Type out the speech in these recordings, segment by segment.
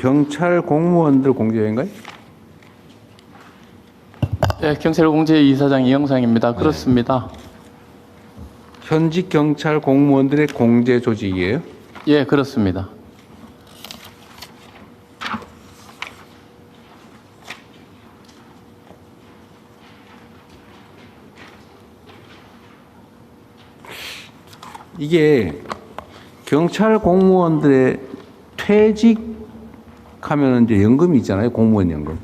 경찰 공무원들 공제인가요? 네, 경찰공제 이사장 이영상입니다. 그렇습니다. 현직 경찰 공무원들의 공제 조직이에요? 예, 그렇습니다. 이게 경찰 공무원들의 퇴직하면 이제 연금이 있잖아요. 공무원 연금.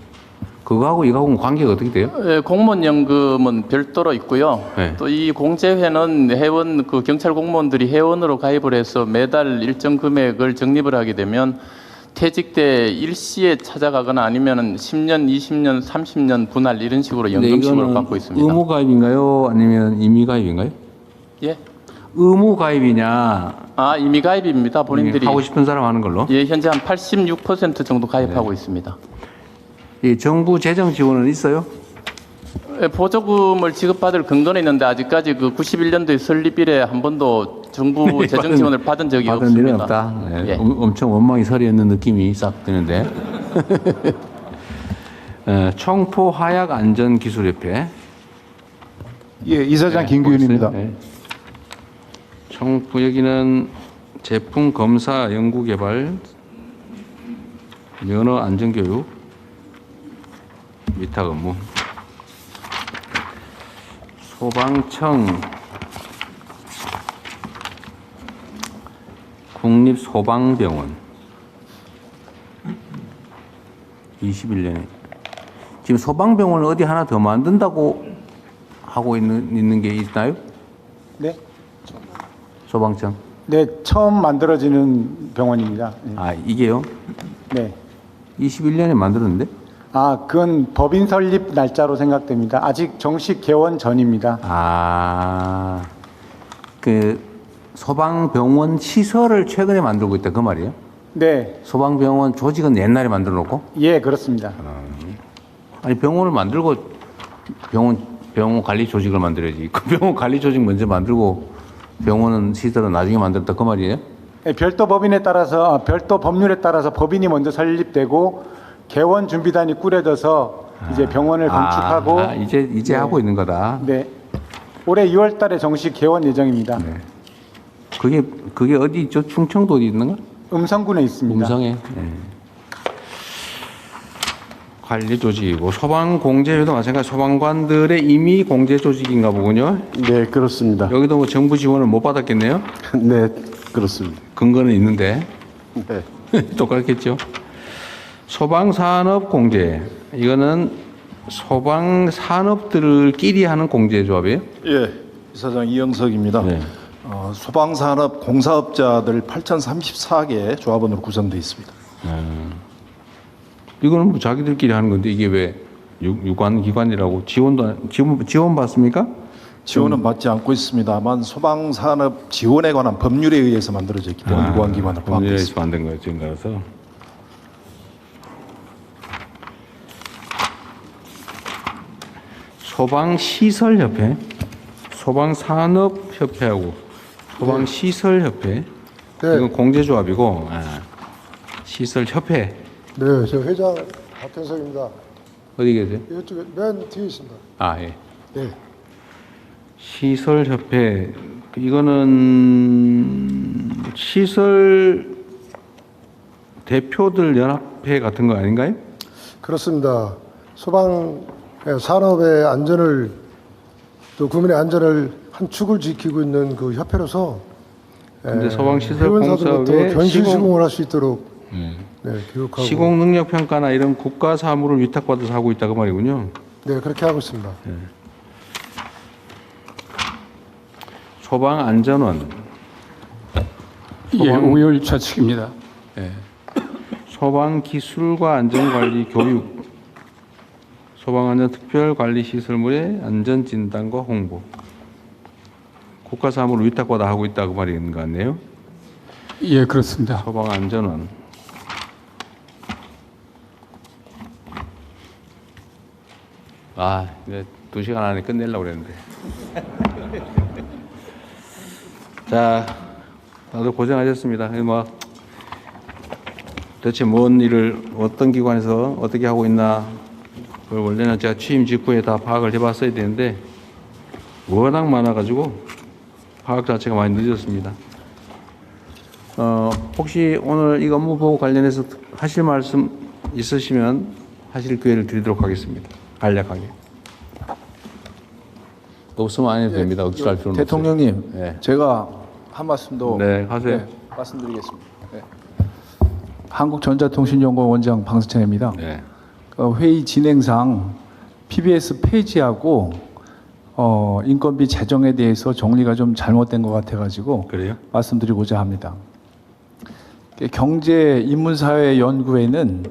그거하고 이거하고는 관계가 어떻게 돼요? 예, 공무원 연금은 별도로 있고요. 네. 또 이 공제회는 회원 그 경찰 공무원들이 회원으로 가입을 해서 매달 일정 금액을 적립을 하게 되면 퇴직 때 일시에 찾아가거나 아니면은 10년, 20년, 30년 분할 이런 식으로 근데 연금식으로 이거는 받고 있습니다. 의무 가입인가요? 아니면 임의 가입인가요? 예. 의무 가입이냐? 아, 이미 가입입니다. 본인들이 하고 싶은 사람 하는 걸로? 예, 현재 한 86% 정도 가입하고 있습니다. 이 정부 재정 지원은 있어요? 예, 보조금을 지급받을 근거는 있는데 아직까지 그 91년도에 설립 이래 한 번도 정부 재정 지원을 받은 적이 받은 없습니다. 일은 없다. 네. 예. 엄청 원망이 서리했는 느낌이 싹 드는데. 청포 화약 안전 기술협회. 예, 이사장 김규윤입니다. 네. 청포 여기는 제품 검사 연구 개발 면허 안전 교육 위탁 업무. 소방청 국립소방병원 21년에 지금 소방병원을 어디 하나 더 만든다고 하고 있는 게 있나요? 네. 소방청. 네, 처음 만들어지는 병원입니다. 네. 아, 이게요? 네. 21년에 만들었는데? 아, 그건 법인 설립 날짜로 생각됩니다. 아직 정식 개원 전입니다. 아, 그 소방병원 시설을 최근에 만들고 있다 그 말이에요? 네. 소방병원 조직은 옛날에 만들어 놓고? 예, 그렇습니다. 아니 병원을 만들고 병원 관리 조직을 만들어야지. 그 병원 관리 조직 먼저 만들고 병원은 시설은 나중에 만들었다 그 말이에요? 네, 별도 법인에 따라서 별도 법률에 따라서 법인이 먼저 설립되고 개원 준비단이 꾸려져서 이제 병원을 건축하고 이제 네. 하고 있는 거다. 네. 올해 2월 달에 정식 개원 예정입니다. 네. 그게 어디 있죠? 충청도 어디 있는가? 음성군에 있습니다. 음성에. 네. 관리 조직이고 소방공제회도 마찬가지 소방관들의 임의 공제 조직인가 보군요. 네, 그렇습니다. 여기도 뭐 정부 지원을 못 받았겠네요. 네, 그렇습니다. 근거는 있는데 네. 똑같겠죠. 소방산업공제 이거는 소방산업들끼리 하는 공제조합이에요. 예, 이사장 이영석입니다. 네. 소방산업 공사업자들 8,034개 조합원으로 구성되어 있습니다. 이거는 뭐 자기들끼리 하는 건데 이게 왜 유관 기관이라고 지원 받습니까? 지원은 받지 않고 있습니다만 소방산업 지원에 관한 법률에 의해서 만들어졌기 때문에 유관기관을 포함되어 법률에서 있습니다. 만든 거예요 지금까지. 소방시설협회, 소방산업협회하고 소방시설협회 네. 이건 공제조합이고 시설협회 네, 저 회장 박현석입니다. 어디 계세요? 이쪽에 맨 뒤에 있습니다. 아 예. 네. 시설협회 이거는 시설 대표들 연합회 같은 거 아닌가요? 그렇습니다. 소방 산업의 안전을 또 국민의 안전을 한 축을 지키고 있는 그 협회로서 근데 소방시설 회원사들부터 공사업에 현실 시공- 시공을 할 수 있도록 네, 교육하고 시공 능력 평가나 이런 국가 사무를 위탁받아서 하고 있다 그 말이군요. 네, 그렇게 하고 있습니다. 소방안전원 예, 오열 좌측입니다. 소방기술과 안전관리 교육 소방안전 특별관리시설물의 안전진단과 홍보 국가 사무를 위탁받아 하고 있다 그 말인 것 같네요. 예, 그렇습니다. 소방안전원 이제 2시간 안에 끝내려고 그랬는데 자 다들 고생하셨습니다. 뭐 대체 뭔 일을 어떤 기관에서 어떻게 하고 있나 그걸 원래는 제가 취임 직후에 다 파악을 해봤어야 되는데 워낙 많아가지고 파악 자체가 많이 늦었습니다. 혹시 오늘 이 업무 보고 관련해서 하실 말씀 있으시면 하실 기회를 드리도록 하겠습니다. 간략하게. 없으면 안 해도 됩니다. 억지할 필요는 없어요. 대통령님, 네. 제가 한 말씀도 네, 하세요. 말씀드리겠습니다. 네. 한국전자통신연구원 원장 방수찬입니다. 네. 회의 진행상 PBS 폐지하고 인건비 재정에 대해서 정리가 좀 잘못된 것 같아가지고 그래요? 말씀드리고자 합니다. 경제인문사회연구회는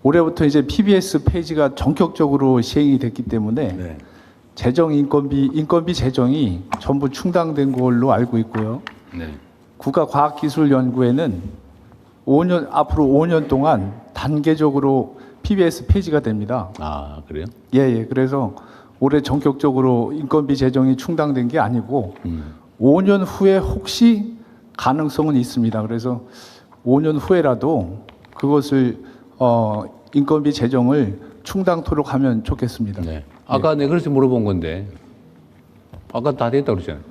올해부터 이제 PBS 폐지가 전격적으로 시행이 됐기 때문에 네. 인건비 재정이 전부 충당된 걸로 알고 있고요. 네. 국가과학기술연구회는 앞으로 5년 동안 단계적으로 PBS 폐지가 됩니다. 아, 그래요? 예. 그래서 올해 전격적으로 인건비 재정이 충당된 게 아니고 5년 후에 혹시 가능성은 있습니다. 그래서 5년 후에라도 그것을 인건비 재정을 충당토록 하면 좋겠습니다. 네. 아까 네, 그래서 물어본 건데 아까 다 됐다고 그러잖아요.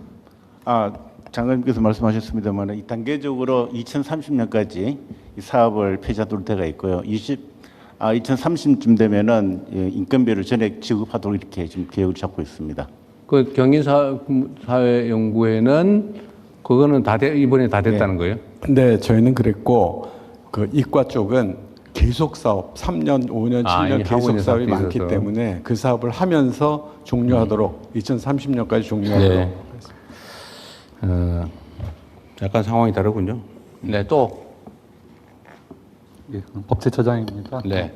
장관님께서 말씀하셨습니다만 이 단계적으로 2030년까지 이 사업을 폐지하도록 되어 있고요. 2030쯤 되면은 인건비를 전액 지급하도록 이렇게 지금 계획을 잡고 있습니다. 그 경인사회연구회는 그거는 이번에 다 됐다는 거예요? 네, 저희는 그랬고 그 이과 쪽은 계속 사업 3년, 5년, 7년 이미 하고 계속 있는 사업이 사업도 많기 있어서. 때문에 그 사업을 하면서 종료하도록 2030년까지 종료하도록 네. 약간 상황이 다르군요. 네, 또. 예, 법제처장입니다. 네.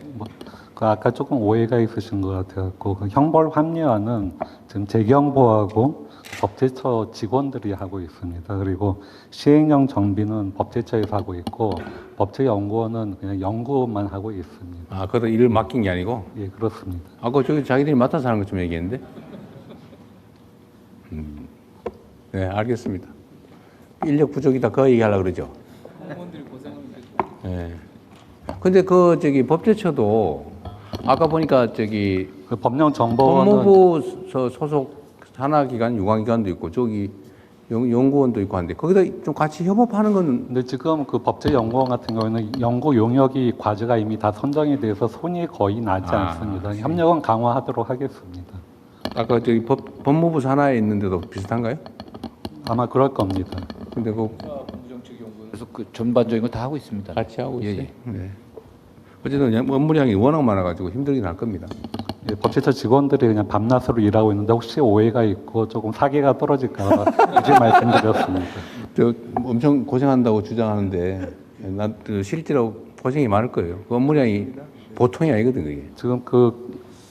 그 아까 조금 오해가 있으신 것 같아갖고 그 형벌 합리화는 지금 재경부하고 법제처 직원들이 하고 있습니다. 그리고 시행령 정비는 법제처에서 하고 있고 법제연구원은 그냥 연구만 하고 있습니다. 아, 그것도 일을 맡긴 게 아니고? 예, 그렇습니다. 아까 저기 자기들이 맡아서 하는 것 좀 얘기했는데? 네, 알겠습니다. 인력 부족이다 그 얘기하려고 그러죠? 공무원들이 고생합니다. 네. 근데 법제처도 아까 보니까 그 법령정보원은 법무부 소속 산하기관, 유관기관도 있고 연구원도 있고 한데 거기다 좀 같이 협업하는 건 근데 지금 그 법제연구원 같은 경우에는 연구 용역이 과제가 이미 다 선정이 돼서 손이 거의 나지 않습니다. 협력은 강화하도록 하겠습니다. 아까 법무부 산하에 있는데도 비슷한가요? 아마 그럴 겁니다. 근데 그래서 그 전반적인 거 다 하고 있습니다. 같이 하고 있어요. 예. 네. 어쨌든 업무량이 워낙 많아가지고 힘들긴 할 겁니다. 예, 법제처 직원들이 그냥 밤낮으로 일하고 있는데 혹시 오해가 있고 조금 사기가 떨어질까 봐 굳이 말씀드렸습니다. 엄청 고생한다고 주장하는데 실제로 고생이 많을 거예요. 그 업무량이 보통이 아니거든 그게. 지금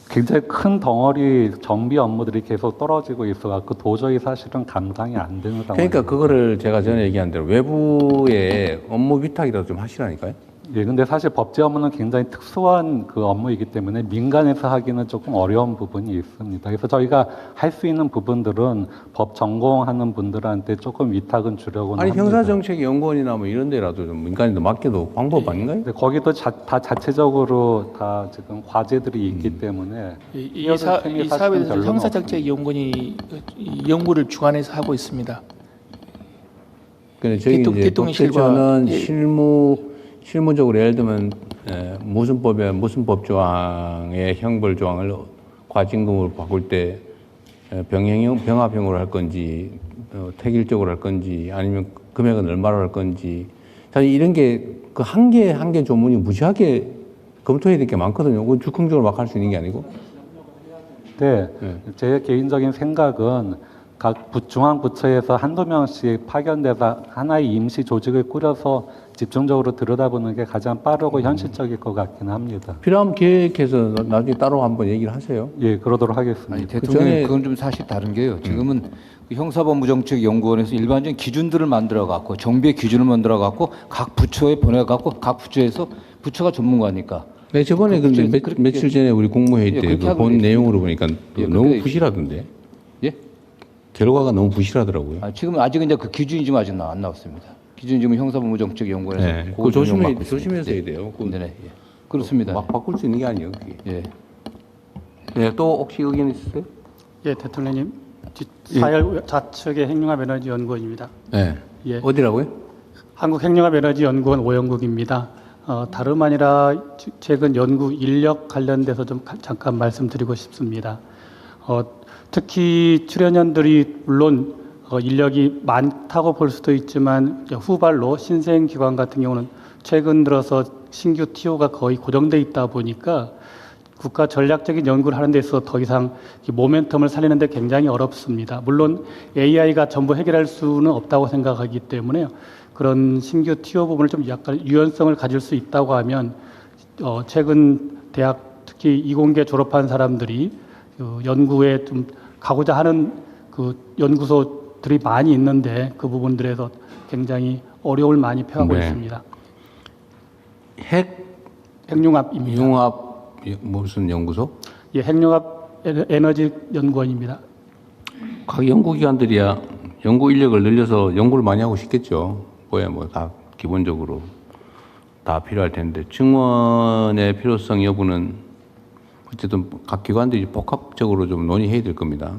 굉장히 큰 덩어리 정비 업무들이 계속 떨어지고 있어갖고 도저히 사실은 감당이 안 되는 상황. 그러니까 그거를 제가 전에 얘기한 대로 외부에 업무 위탁이라도 좀 하시라니까요. 예, 근데 사실 법제 업무는 굉장히 특수한 그 업무이기 때문에 민간에서 하기는 조금 어려운 부분이 있습니다. 그래서 저희가 할 수 있는 부분들은 법 전공하는 분들한테 조금 위탁은 주려고는 아니 합니다. 형사정책연구원이나 뭐 이런 데라도 좀 민간에도 맡겨도 방법 아닌가요? 근데 거기도 다 자체적으로 다 지금 과제들이 있기 때문에 이 사업에 대해서 형사정책연구원이 연구를 주관해서 하고 있습니다. 근데 저희 이제 법제처는 실무적으로 예를 들면 무슨 법에 무슨 법 조항의 형벌 조항을 과징금으로 바꿀 때 병합형으로 할 건지 택일적으로 할 건지 아니면 금액은 얼마로 할 건지 사실 이런 게 그 한 개 한 개 조문이 무지하게 검토해야 될 게 많거든요. 그건 즉흥적으로 막 할 수 있는 게 아니고. 네, 제 개인적인 생각은 각 중앙부처에서 한두 명씩 파견돼서 하나의 임시 조직을 꾸려서 집중적으로 들여다보는 게 가장 빠르고 현실적일 것 같긴 합니다. 필요하면 계획해서 나중에 따로 한번 얘기를 하세요. 예, 그러도록 하겠습니다. 아니, 대통령님 그건 좀 사실 다른 게요. 지금은 그 형사법무정책연구원에서 일반적인 기준들을 만들어 갖고 정비의 기준을 만들어 갖고 각 부처에 보내 갖고 각 부처에서 부처가 전문가니까. 네, 저번에 근데 며칠 전에 우리 국무회의 때 본 내용으로 보니까 너무 부실하던데. 예? 결과가 너무 부실하더라고요. 지금 아직은 이제 그 기준이 좀 아직 안 나왔습니다. 기준지문 형사법무정책연구원에서 네, 그거 조심해서 해야 돼요. 네, 예. 그렇습니다. 막 바꿀 수 있는 게 아니에요. 그게. 예. 네, 또 혹시 의견 있으세요? 예, 대통령님. 사열 좌측의 핵융합에너지연구원입니다. 네. 예. 어디라고요? 한국핵융합에너지연구원 오영국입니다. 다름 아니라 최근 연구 인력 관련돼서 좀 잠깐 말씀드리고 싶습니다. 특히 출연연들이 물론 인력이 많다고 볼 수도 있지만 후발로 신생기관 같은 경우는 최근 들어서 신규 TO가 거의 고정돼 있다 보니까 국가 전략적인 연구를 하는 데 있어서 더 이상 이 모멘텀을 살리는 데 굉장히 어렵습니다. 물론 AI가 전부 해결할 수는 없다고 생각하기 때문에 그런 신규 TO 부분을 좀 약간 유연성을 가질 수 있다고 하면 최근 대학 특히 이공계 졸업한 사람들이 연구에 좀 가고자 하는 그 연구소들이 많이 있는데 그 부분들에서 굉장히 어려움을 많이 표하고 있습니다. 핵융합입니다. 융합 무슨 연구소? 예, 핵융합 에너지 연구원입니다. 각 연구기관들이야 연구 인력을 늘려서 연구를 많이 하고 싶겠죠. 뭐 다 기본적으로 다 필요할 텐데 증원의 필요성 여부는 어쨌든 각 기관들이 복합적으로 좀 논의해야 될 겁니다.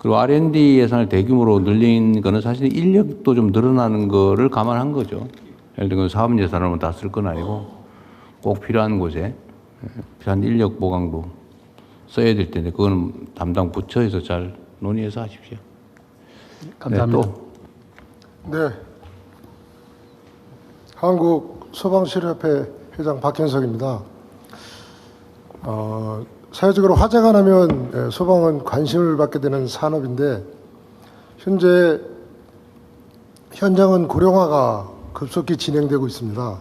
그리고 R&D 예산을 대규모로 늘린 거는 사실 인력도 좀 늘어나는 거를 감안한 거죠. 예를 들면 사업 예산을 다 쓸 건 아니고 꼭 필요한 곳에 필요한 인력 보강도 써야 될 텐데 그거는 담당 부처에서 잘 논의해서 하십시오. 감사합니다. 네, 또. 네. 한국소방실협회 회장 박현석입니다. 사회적으로 화재가 나면 소방은 관심을 받게 되는 산업인데 현재 현장은 고령화가 급속히 진행되고 있습니다.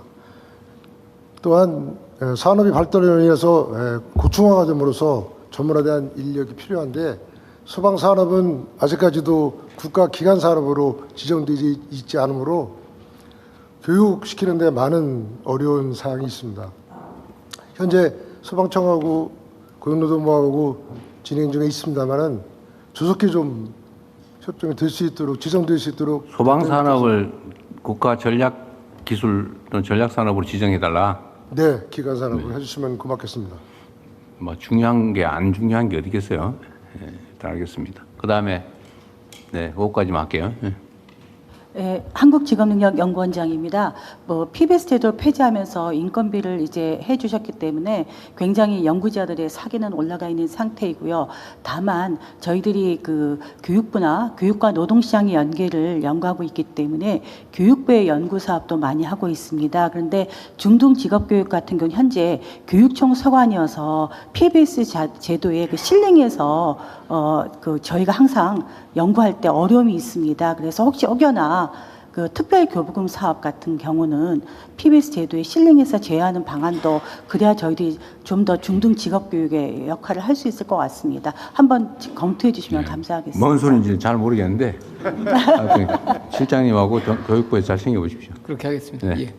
또한 산업이 발달에 의해서 고충화가 됨으로써 전문화된 인력이 필요한데 소방산업은 아직까지도 국가기관 산업으로 지정되지 있지 않으므로 교육시키는 데 많은 어려운 사항이 있습니다. 현재 소방청하고 고용노동부하고 진행 중에 있습니다만은 조속히 좀 협정이 될 수 있도록 지정될 수 있도록 소방산업을 국가 전략 기술 또는 전략 산업으로 지정해 달라. 네, 기관 산업을 해주시면 고맙겠습니다. 뭐 중요한 게 안 중요한 게 어디겠어요? 네, 일단 알겠습니다. 그 다음에 네, 그것까지만 할게요. 네. 네, 한국직업능력연구원장입니다. PBS 제도를 폐지하면서 인건비를 이제 해주셨기 때문에 굉장히 연구자들의 사기는 올라가 있는 상태이고요. 다만 저희들이 그 교육부나 교육과 노동시장의 연계를 연구하고 있기 때문에 교육부의 연구 사업도 많이 하고 있습니다. 그런데 중등직업교육 같은 경우 현재 교육청 서관이어서 PBS 제도의 그 실링에서 저희가 항상 연구할 때 어려움이 있습니다. 그래서 혹시 혹여나 그 특별교부금 사업 같은 경우는 PBS 제도에 실링해서 제외하는 방안도 그래야 저희들이 좀 더 중등 직업교육의 역할을 할 수 있을 것 같습니다. 한번 검토해 주시면 감사하겠습니다. 뭔 소리인지 잘 모르겠는데 실장님하고 교육부에 잘 챙겨보십시오. 그렇게 하겠습니다. 네. 예.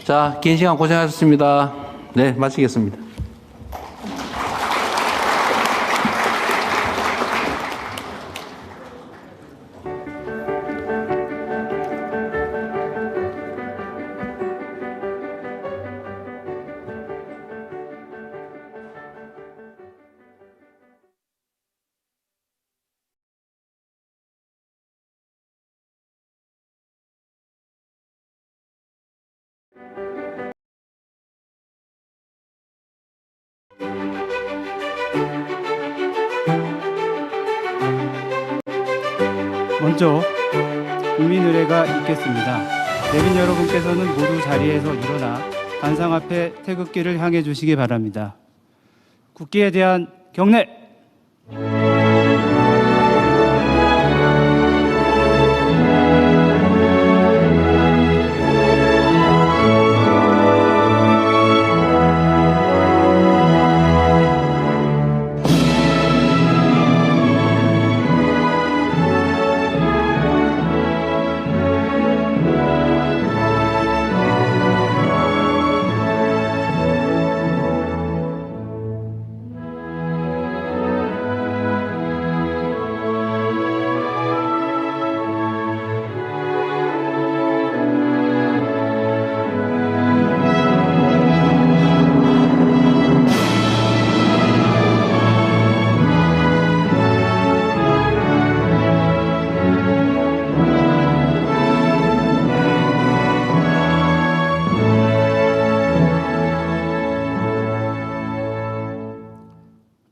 자, 긴 시간 고생하셨습니다. 네, 마치겠습니다. 먼저 국민의례가 있겠습니다. 내빈 여러분께서는 모두 자리에서 일어나 단상 앞에 태극기를 향해 주시기 바랍니다. 국기에 대한 경례!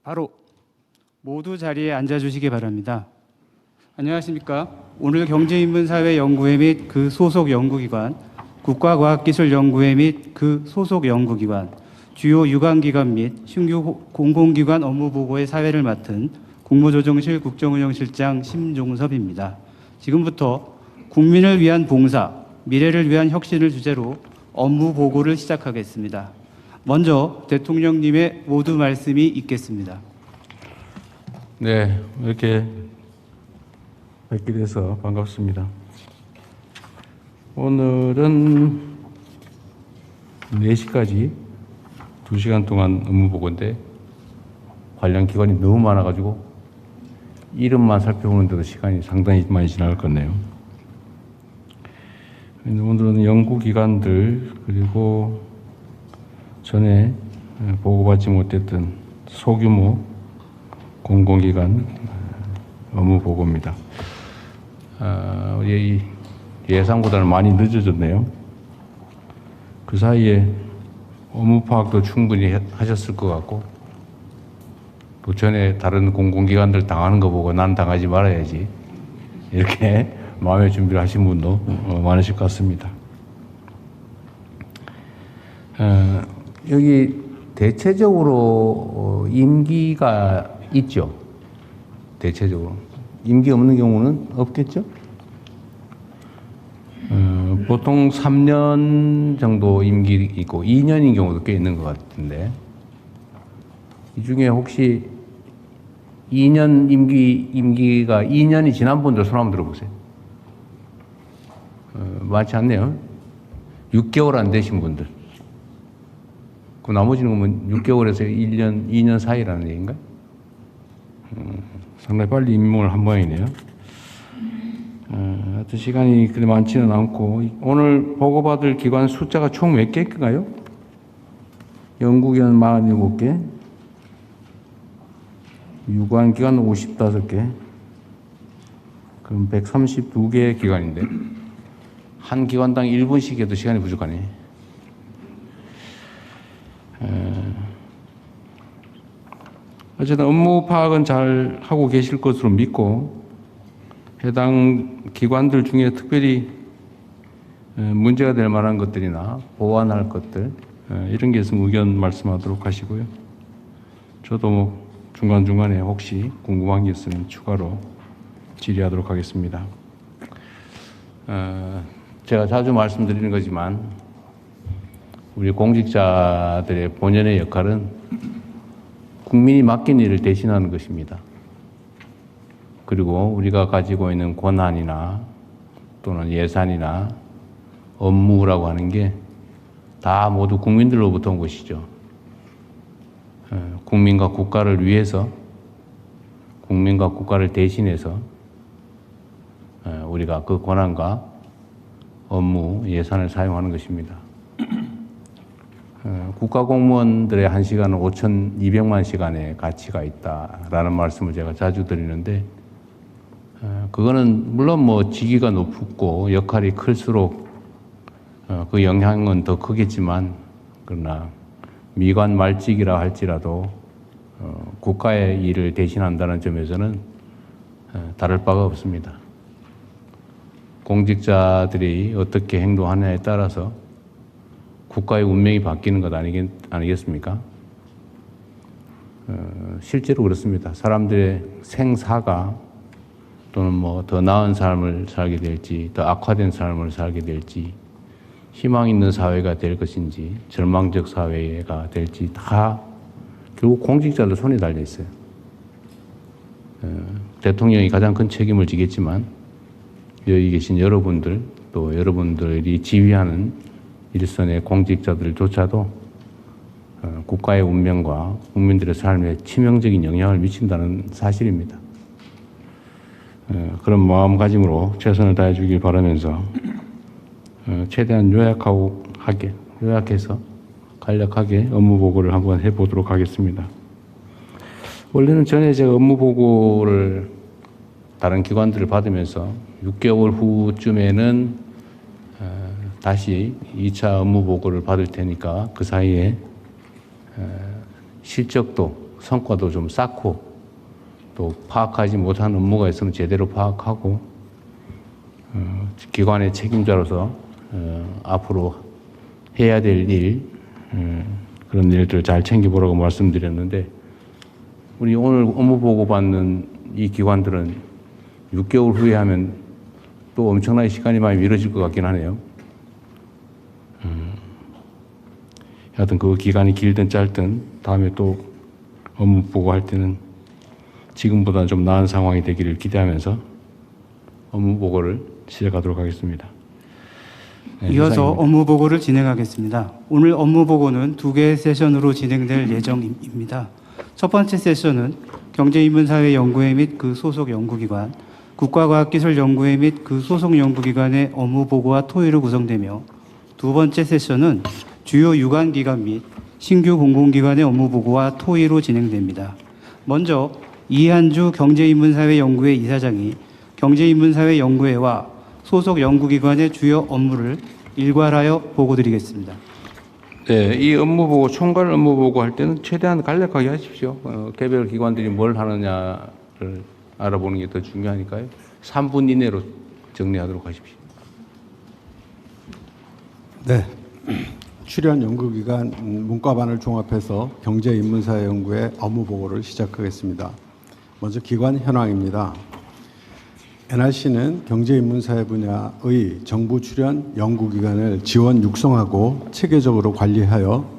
바로 모두 자리에 앉아주시기 바랍니다. 안녕하십니까. 오늘 경제인문사회연구회 및 그 소속 연구기관, 국가과학기술연구회 및 그 소속 연구기관, 주요 유관기관 및 신규 공공기관 업무보고의 사회를 맡은 국무조정실 국정운영실장 심종섭입니다. 지금부터 국민을 위한 봉사, 미래를 위한 혁신을 주제로 업무 보고를 시작하겠습니다. 먼저 대통령님의 모두 말씀이 있겠습니다. 네, 이렇게 뵙게 돼서 반갑습니다. 오늘은 4시까지 2시간 동안 업무 보고인데 관련 기관이 너무 많아가지고 이름만 살펴보는데도 시간이 상당히 많이 지나갈 것 같네요. 오늘은 연구기관들 그리고 전에 보고받지 못했던 소규모 공공기관 업무 보고입니다. 우리 예상보다는 많이 늦어졌네요. 그 사이에 업무 파악도 충분히 하셨을 것 같고 또 전에 다른 공공기관들 당하는 거 보고 난 당하지 말아야지 이렇게 마음의 준비를 하신 분도 많으실 것 같습니다. 여기 대체적으로 임기가 있죠. 대체적으로. 임기 없는 경우는 없겠죠. 보통 3년 정도 임기 있고 2년인 경우도 꽤 있는 것 같은데 이 중에 혹시 2년 임기가 2년이 지난 분들 손 한번 들어보세요. 많지 않네요. 6개월 안 되신 분들. 그 나머지는 그러면 6개월에서 1년, 2년 사이라는 얘기인가요? 상당히 빨리 임명을 한 모양이네요. 하여튼 시간이 그리 많지는 않고 오늘 보고받을 기관 숫자가 총 몇 개인가요? 연구기관 47개, 유관기관 55개, 그럼 132개의 기관인데 한 기관당 1분씩 해도 시간이 부족하네. 어쨌든 업무 파악은 잘 하고 계실 것으로 믿고 해당 기관들 중에 특별히 문제가 될 만한 것들이나 보완할 것들 이런 게 있으면 의견 말씀하도록 하시고요. 저도 뭐 중간중간에 혹시 궁금한 게 있으면 추가로 질의하도록 하겠습니다. 제가 자주 말씀드리는 거지만 우리 공직자들의 본연의 역할은 국민이 맡긴 일을 대신하는 것입니다. 그리고 우리가 가지고 있는 권한이나 또는 예산이나 업무라고 하는 게 다 모두 국민들로부터 온 것이죠. 국민과 국가를 위해서, 국민과 국가를 대신해서 우리가 그 권한과 업무, 예산을 사용하는 것입니다. 국가공무원들의 1시간은 5,200만 시간의 가치가 있다라는 말씀을 제가 자주 드리는데 그거는 물론 뭐 직위가 높고 역할이 클수록 그 영향은 더 크겠지만 그러나 미관 말직이라 할지라도 국가의 일을 대신한다는 점에서는 다를 바가 없습니다. 공직자들이 어떻게 행동하느냐에 따라서 국가의 운명이 바뀌는 것 아니겠습니까? 실제로 그렇습니다. 사람들의 생사가 또는 뭐 더 나은 삶을 살게 될지, 더 악화된 삶을 살게 될지, 희망 있는 사회가 될 것인지, 절망적 사회가 될지 다 결국 공직자들 손에 달려 있어요. 대통령이 가장 큰 책임을 지겠지만 여기 계신 여러분들 또 여러분들이 지휘하는 일선의 공직자들조차도 국가의 운명과 국민들의 삶에 치명적인 영향을 미친다는 사실입니다. 그런 마음가짐으로 최선을 다해 주길 바라면서 최대한 요약해서 간략하게 업무 보고를 한번 해보도록 하겠습니다. 원래는 전에 제가 업무 보고를 다른 기관들을 받으면서 6개월 후쯤에는 다시 2차 업무 보고를 받을 테니까 그 사이에 실적도 성과도 좀 쌓고 또 파악하지 못한 업무가 있으면 제대로 파악하고 기관의 책임자로서 앞으로 해야 될 일, 그런 일들 잘 챙겨보라고 말씀드렸는데 우리 오늘 업무 보고 받는 이 기관들은 6개월 후에 하면 또 엄청나게 시간이 많이 미뤄질 것 같긴 하네요. 하여튼 그 기간이 길든 짧든 다음에 또 업무 보고할 때는 지금보다 좀 나은 상황이 되기를 기대하면서 업무 보고를 시작하도록 하겠습니다. 네, 이어서 이상입니다. 업무 보고를 진행하겠습니다. 오늘 업무 보고는 2개의 세션으로 진행될 예정입니다. 첫 번째 세션은 경제인문사회연구회 및 그 소속 연구기관, 국가과학기술연구회 및 그 소속 연구기관의 업무 보고와 토의로 구성되며 두 번째 세션은 주요 유관기관 및 신규 공공기관의 업무 보고와 토의로 진행됩니다. 먼저 이한주 경제인문사회연구회 이사장이 경제인문사회연구회와 소속 연구기관의 주요 업무를 일괄하여 보고드리겠습니다. 네, 이 업무 보고, 총괄 업무 보고 할 때는 최대한 간략하게 하십시오. 개별 기관들이 뭘 하느냐를 알아보는 게 더 중요하니까요. 3분 이내로 정리하도록 하십시오. 네. 출연 연구기관 문과반을 종합해서 경제인문사회연구회 업무 보고를 시작하겠습니다. 먼저 기관 현황입니다. NRC는 경제인문사회 분야의 정부 출연 연구기관을 지원 육성하고 체계적으로 관리하여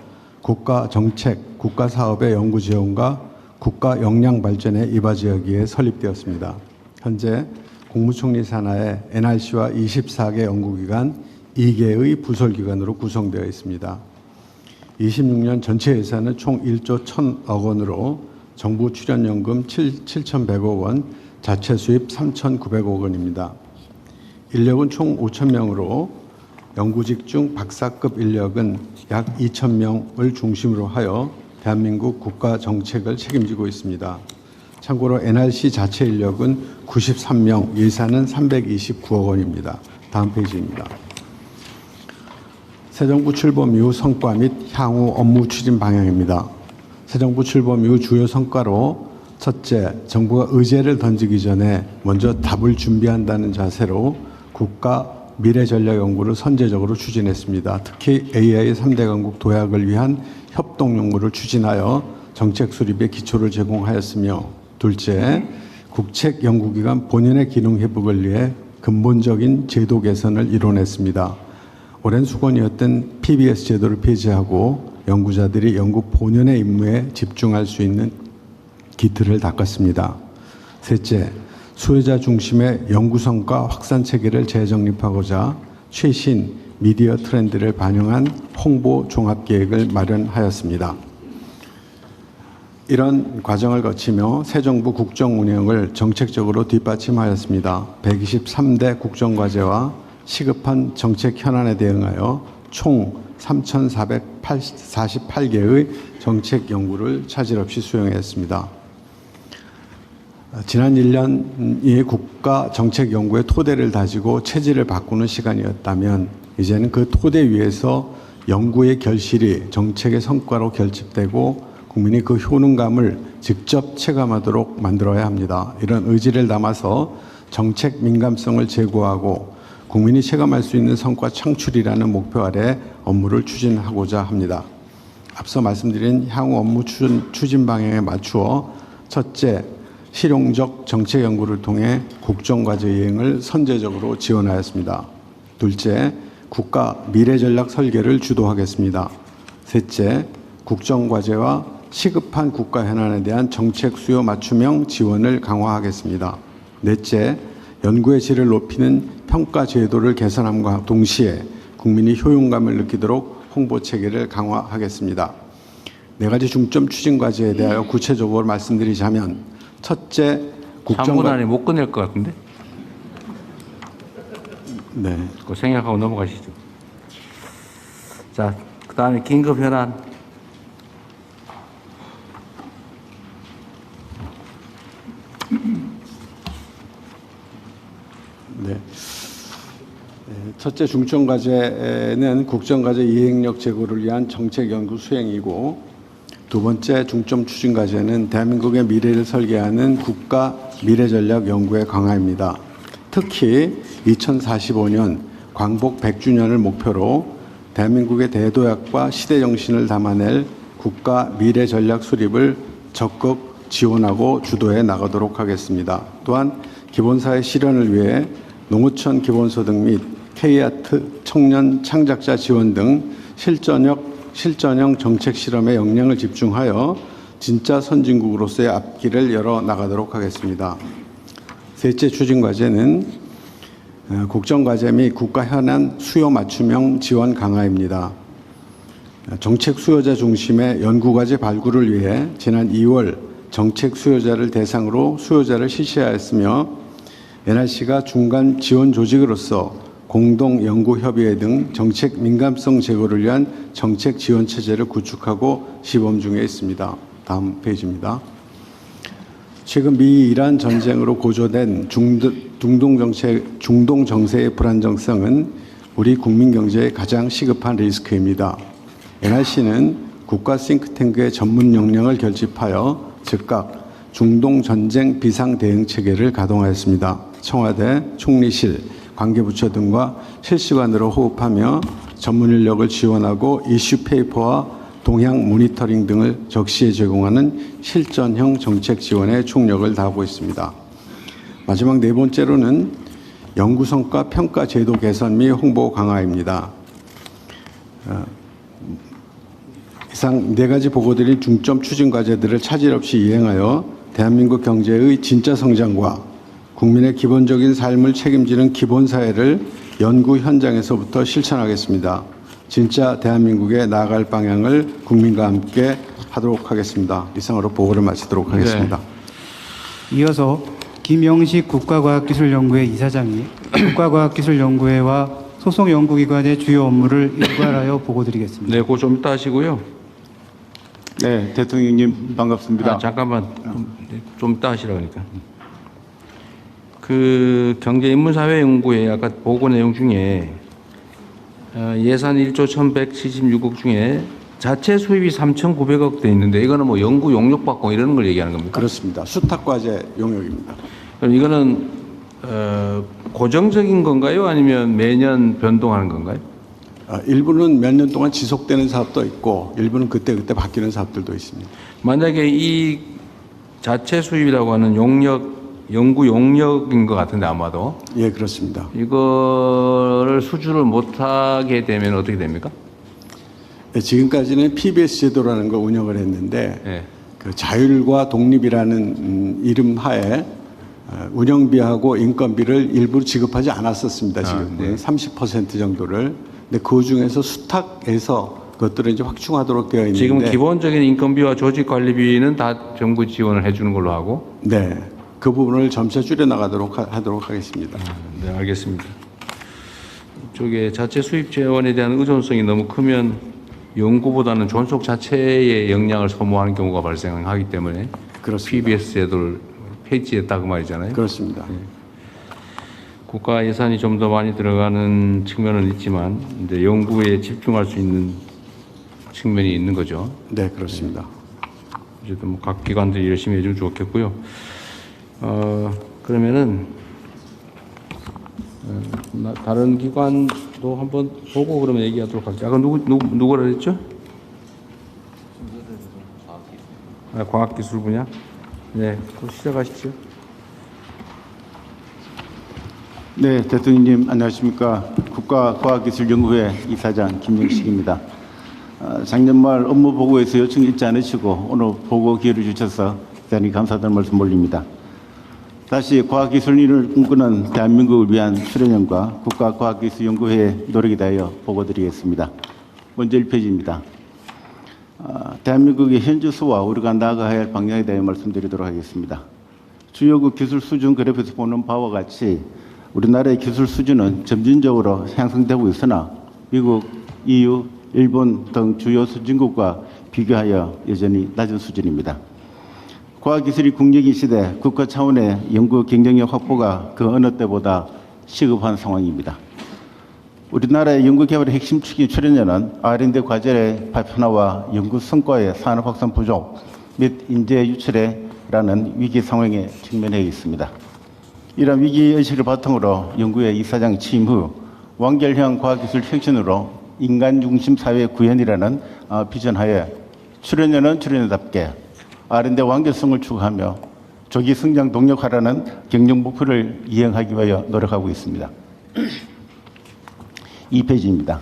국가 정책, 국가 사업의 연구 지원과 국가 역량 발전에 이바지하기에 설립되었습니다. 현재 국무총리 산하에 NRC와 24개 연구기관 2개의 부설기관으로 구성되어 있습니다. 26년 전체 예산은 총 1조 1,000억 원으로 정부 출연연금 7,100억 원, 자체 수입 3,900억 원입니다. 인력은 총 5,000명으로 연구직 중 박사급 인력은 약 2,000명을 중심으로 하여 대한민국 국가 정책을 책임지고 있습니다. 참고로 NRC 자체 인력은 93명, 예산은 329억 원입니다. 다음 페이지입니다. 새 정부 출범 이후 성과 및 향후 업무 추진 방향입니다. 새 정부 출범 이후 주요 성과로 첫째, 정부가 의제를 던지기 전에 먼저 답을 준비한다는 자세로 국가 미래 전략 연구를 선제적으로 추진했습니다. 특히 AI 3대 강국 도약을 위한 협동 연구를 추진하여 정책 수립에 기초를 제공하였으며, 둘째, 국책 연구기관 본연의 기능 회복을 위해 근본적인 제도 개선을 이뤄냈습니다. 오랜 수건이었던 PBS 제도를 폐지하고 연구자들이 연구 본연의 임무에 집중할 수 있는 기틀을 닦았습니다. 셋째, 수혜자 중심의 연구 성과 확산 체계를 재정립하고자 최신 미디어 트렌드를 반영한 홍보 종합 계획을 마련하였습니다. 이런 과정을 거치며 새 정부 국정 운영을 정책적으로 뒷받침하였습니다. 123대 국정과제와 시급한 정책 현안에 대응하여 총 3,448개의 정책 연구를 차질 없이 수행했습니다. 지난 1년이 국가 정책 연구의 토대를 다지고 체질을 바꾸는 시간이었다면 이제는 그 토대 위에서 연구의 결실이 정책의 성과로 결집되고 국민이 그 효능감을 직접 체감하도록 만들어야 합니다. 이런 의지를 담아서 정책 민감성을 제고하고 국민이 체감할 수 있는 성과 창출이라는 목표 아래 업무를 추진하고자 합니다. 앞서 말씀드린 향후 업무 추진 방향에 맞추어 첫째, 실용적 정책 연구를 통해 국정과제 이행을 선제적으로 지원하였습니다. 둘째, 국가 미래 전략 설계를 주도하겠습니다. 셋째, 국정과제와 시급한 국가 현안에 대한 정책 수요 맞춤형 지원을 강화하겠습니다. 넷째, 연구의 질을 높이는 평가 제도를 개선함과 동시에 국민이 효용감을 느끼도록 홍보 체계를 강화하겠습니다. 네 가지 중점 추진 과제에 대하여 구체적으로 말씀드리자면, 첫째, 3분 안에 못 끝낼 것 같은데? 네. 그거 생각하고 넘어가시죠. 자, 그 다음에 긴급 현안. 네. 첫째 중점 과제는 국정과제 이행력 제고를 위한 정책 연구 수행이고, 두 번째 중점 추진 과제는 대한민국의 미래를 설계하는 국가 미래전략 연구의 강화입니다. 특히 2045년 광복 100주년을 목표로 대한민국의 대도약과 시대정신을 담아낼 국가 미래전략 수립을 적극 지원하고 주도해 나가도록 하겠습니다. 또한 기본사회 실현을 위해 농어촌 기본소득 및 K아트 청년 창작자 지원 등 실전형 정책 실험에 역량을 집중하여 진짜 선진국으로서의 앞길을 열어 나가도록 하겠습니다. 셋째 추진 과제는 국정과제 및 국가 현안 수요 맞춤형 지원 강화입니다. 정책 수요자 중심의 연구과제 발굴을 위해 지난 2월 정책 수요자를 대상으로 수요자를 실시하였으며 NRC가 중간 지원 조직으로서 공동 연구 협의회 등 정책 민감성 제고를 위한 정책 지원 체제를 구축하고 시범 중에 있습니다. 다음 페이지입니다. 최근 미 이란 전쟁으로 고조된 중동 정세의 불안정성은 우리 국민 경제에 가장 시급한 리스크입니다. NRC는 국가 싱크탱크의 전문 역량을 결집하여 즉각 중동 전쟁 비상 대응 체계를 가동하였습니다. 청와대, 총리실, 관계부처 등과 실시간으로 호흡하며 전문 인력을 지원하고 이슈 페이퍼와 동향 모니터링 등을 적시에 제공하는 실전형 정책 지원에 총력을 다하고 있습니다. 마지막 네 번째로는 연구 성과 평가 제도 개선 및 홍보 강화입니다. 이상 네 가지 보고드린 중점 추진 과제들을 차질 없이 이행하여 대한민국 경제의 진짜 성장과 국민의 기본적인 삶을 책임지는 기본사회를 연구 현장에서부터 실천하겠습니다. 진짜 대한민국에 나아갈 방향을 국민과 함께 하도록 하겠습니다. 이상으로 보고를 마치도록 하겠습니다. 이어서 김영식 국가과학기술연구회 이사장이 국가과학기술연구회와 소속 연구기관의 주요 업무를 일괄하여 보고드리겠습니다. 네, 그거 좀 이따 하시고요. 네, 대통령님 반갑습니다. 잠깐만, 좀 이따 하시라 그러니까. 그 경제인문사회연구회 아까 보고 내용 중에 예산 1조 1,176억 중에 자체 수입이 3,900억 돼 있는데 이거는 뭐 연구 용역 받고 이러는 걸 얘기하는 겁니까? 그렇습니다. 수탁과제 용역입니다. 그럼 이거는 고정적인 건가요? 아니면 매년 변동하는 건가요? 일부는 몇 년 동안 지속되는 사업도 있고 일부는 그때그때 바뀌는 사업들도 있습니다. 만약에 이 자체 수입이라고 하는 연구 용역인 것 같은데 아마도. 예, 그렇습니다. 이거를 수주를 못하게 되면 어떻게 됩니까? 네, 지금까지는 PBS 제도라는 걸 운영을 했는데 네. 그 자율과 독립이라는 이름 하에 운영비하고 인건비를 일부 지급하지 않았었습니다. 지금 네. 30% 정도를. 근데 그 중에서 수탁에서 그것들을 이제 확충하도록 되어 있는데 지금 기본적인 인건비와 조직 관리비는 다 정부 지원을 해주는 걸로 하고. 네, 그 부분을 점차 줄여 나가도록 하도록 하겠습니다. 네, 알겠습니다. 이쪽에 자체 수입 재원에 대한 의존성이 너무 크면 연구보다는 존속 자체의 역량을 소모하는 경우가 발생하기 때문에 그렇습니다. PBS 제도를 폐지했다 그 말이잖아요. 그렇습니다. 네. 국가 예산이 좀 더 많이 들어가는 측면은 있지만 이제 연구에 집중할 수 있는 측면이 있는 거죠. 네, 그렇습니다. 어쨌든 뭐 각 기관들이 열심히 해주면 좋겠고요. 그러면은 다른 기관도 한번 보고 그러면 얘기하도록 할게요. 아까 누구라 그랬죠? 과학기술 분야? 네, 그럼 시작하시죠. 네, 대통령님 안녕하십니까. 국가과학기술연구회 이사장 김영식입니다. 작년 말 업무 보고에서 요청 잊지 않으시고 오늘 보고 기회를 주셔서 대단히 감사드리는 말씀 올립니다. 다시 과학기술인을 꿈꾸는 대한민국을 위한 수련연과 국가과학기술연구회의 노력에 대하여 보고드리겠습니다. 먼저 1페이지입니다. 대한민국의 현재 수와 우리가 나아가야 할 방향에 대해 말씀드리도록 하겠습니다. 주요국 기술 수준 그래프에서 보는 바와 같이 우리나라의 기술 수준은 점진적으로 향상되고 있으나 미국, EU, 일본 등 주요 선진국과 비교하여 여전히 낮은 수준입니다. 과학기술이 국력인 시대 국가 차원의 연구 경쟁력 확보가 그 어느 때보다 시급한 상황입니다. 우리나라의 연구개발의 핵심 축인 출연료는 R&D 과제의 발표나와 연구 성과의 산업 확산 부족 및 인재 유출에라는 위기 상황에 직면해 있습니다. 이런 위기의식을 바탕으로 연구의 이사장 취임 후 완결형 과학기술 혁신으로 인간 중심 사회 구현이라는 비전하에 출연료는 출연료답게 R&D 완결성을 추구하며 조기 성장 동력화라는 경영 목표를 이행하기 위하여 노력하고 있습니다. 2페이지입니다.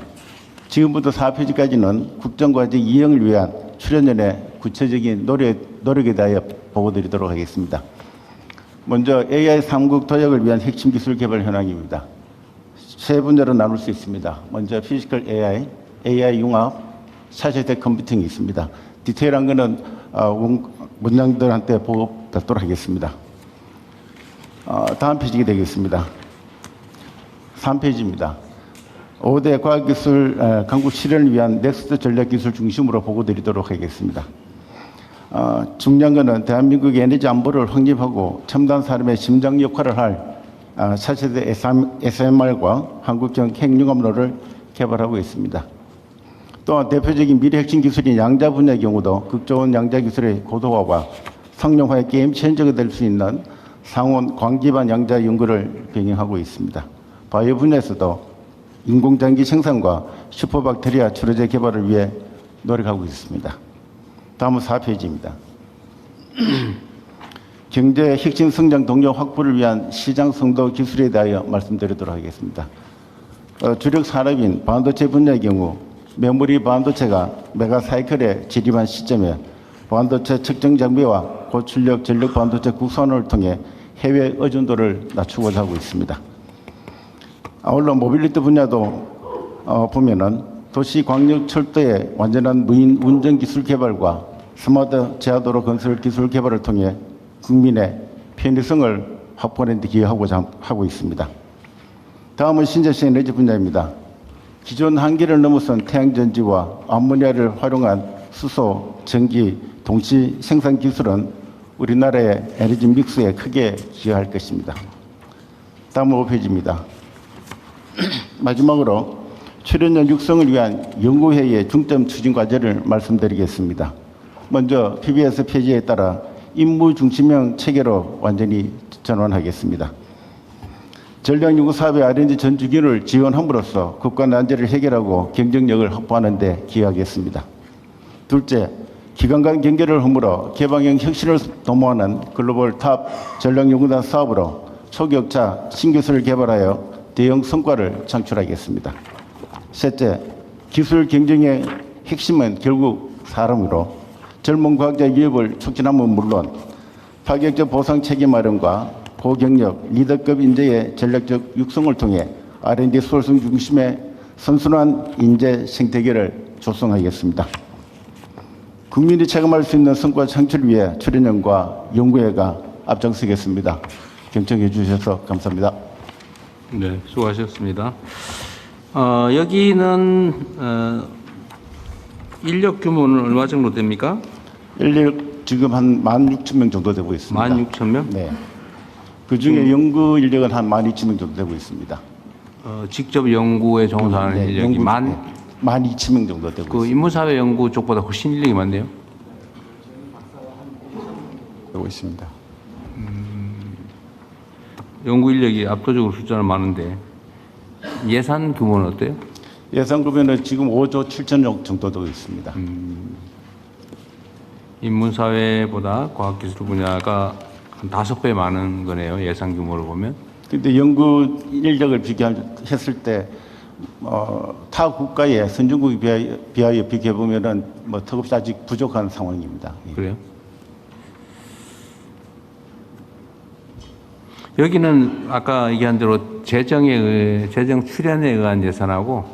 지금부터 4페이지까지는 국정과제 이행을 위한 출연연의 구체적인 노력에 대하여 보고드리도록 하겠습니다. 먼저 AI 3국 도약을 위한 핵심 기술 개발 현황입니다. 세 분야로 나눌 수 있습니다. 먼저 피지컬 AI, AI 융합, 차세대 컴퓨팅이 있습니다. 디테일한 거는 문장들한테 보고 받도록 하겠습니다. 다음 페이지가 되겠습니다. 3페이지입니다. 5대 과학기술 강국 실현을 위한 넥스트 전략기술 중심으로 보고드리도록 하겠습니다. 중요한 것은 대한민국의 에너지 안보를 확립하고 첨단 산업의 심장 역할을 할 차세대 SMR과 한국형 핵융합로를 개발하고 있습니다. 또한 대표적인 미래 핵심 기술인 양자 분야의 경우도 극좋은 양자 기술의 고도화와 상용화의 게임 체인저가 될 수 있는 상온 광기반 양자 연구를 병행하고 있습니다. 바이오 분야에서도 인공장기 생산과 슈퍼박테리아 치료제 개발을 위해 노력하고 있습니다. 다음은 4페이지입니다. 경제의 핵심 성장 동력 확보를 위한 시장 성도 기술에 대하여 말씀드리도록 하겠습니다. 주력 산업인 반도체 분야의 경우 메모리 반도체가 메가사이클에 진입한 시점에 반도체 측정 장비와 고출력 전력 반도체 국산화를 통해 해외 의존도를 낮추고자 하고 있습니다. 아울러 모빌리티 분야도 보면은 도시 광역 철도의 완전한 무인 운전 기술 개발과 스마트 제하도로 건설 기술 개발을 통해 국민의 편의성을 확보하는 데 기여하고자 하고 있습니다. 다음은 신재생 에너지 분야입니다. 기존 한계를 넘어선 태양전지와 암모니아를 활용한 수소, 전기, 동시 생산 기술은 우리나라의 에너지 믹스에 크게 기여할 것입니다. 다음 5페이지입니다. 마지막으로 출연료 육성을 위한 연구회의의 중점 추진 과제를 말씀드리겠습니다. 먼저 PBS 폐지에 따라 임무 중심형 체계로 완전히 전환하겠습니다. 전략연구사업의 R&D 전주기를 지원함으로써 국가 난제를 해결하고 경쟁력을 확보하는 데 기여하겠습니다. 둘째, 기관 간 경계를 허물어 개방형 혁신을 도모하는 글로벌 탑 전략연구단 사업으로 초격차 신기술을 개발하여 대형 성과를 창출하겠습니다. 셋째, 기술 경쟁의 핵심은 결국 사람으로 젊은 과학자 위협을 촉진하면 물론 파격적 보상 체계 마련과 고경력 리더급 인재의 전략적 육성을 통해 R&D 수월성 중심의 선순환 인재 생태계를 조성하겠습니다. 국민이 체감할 수 있는 성과 창출을 위해 출연연과 연구회가 앞장서겠습니다. 경청해 주셔서 감사합니다. 네, 수고하셨습니다. 여기는 인력 규모는 얼마 정도 됩니까? 인력 지금 한 16,000명 정도 되고 있습니다. 16,000명? 네. 그 중에 연구 인력은 한 12,000명 정도 되고 있습니다. 직접 연구에 종사하는 인력이 12,000명 정도 되고 있습니다. 인문사회 연구 쪽보다 훨씬 인력이 많네요. 되고 있습니다. 연구 인력이 압도적으로 숫자는 많은데 예산 규모는 어때요? 예산 규모는 지금 5조 7천억 정도 되고 있습니다. 인문사회보다 과학기술 분야가 한 5배 많은 거네요. 예산 규모로 보면. 그런데 연구 인력을 비교했을 때 타 국가의 선진국에 비하여 비교해 보면은 뭐 턱없이 아직 부족한 상황입니다. 그래요? 여기는 아까 얘기한 대로 재정 출연에 의한 예산하고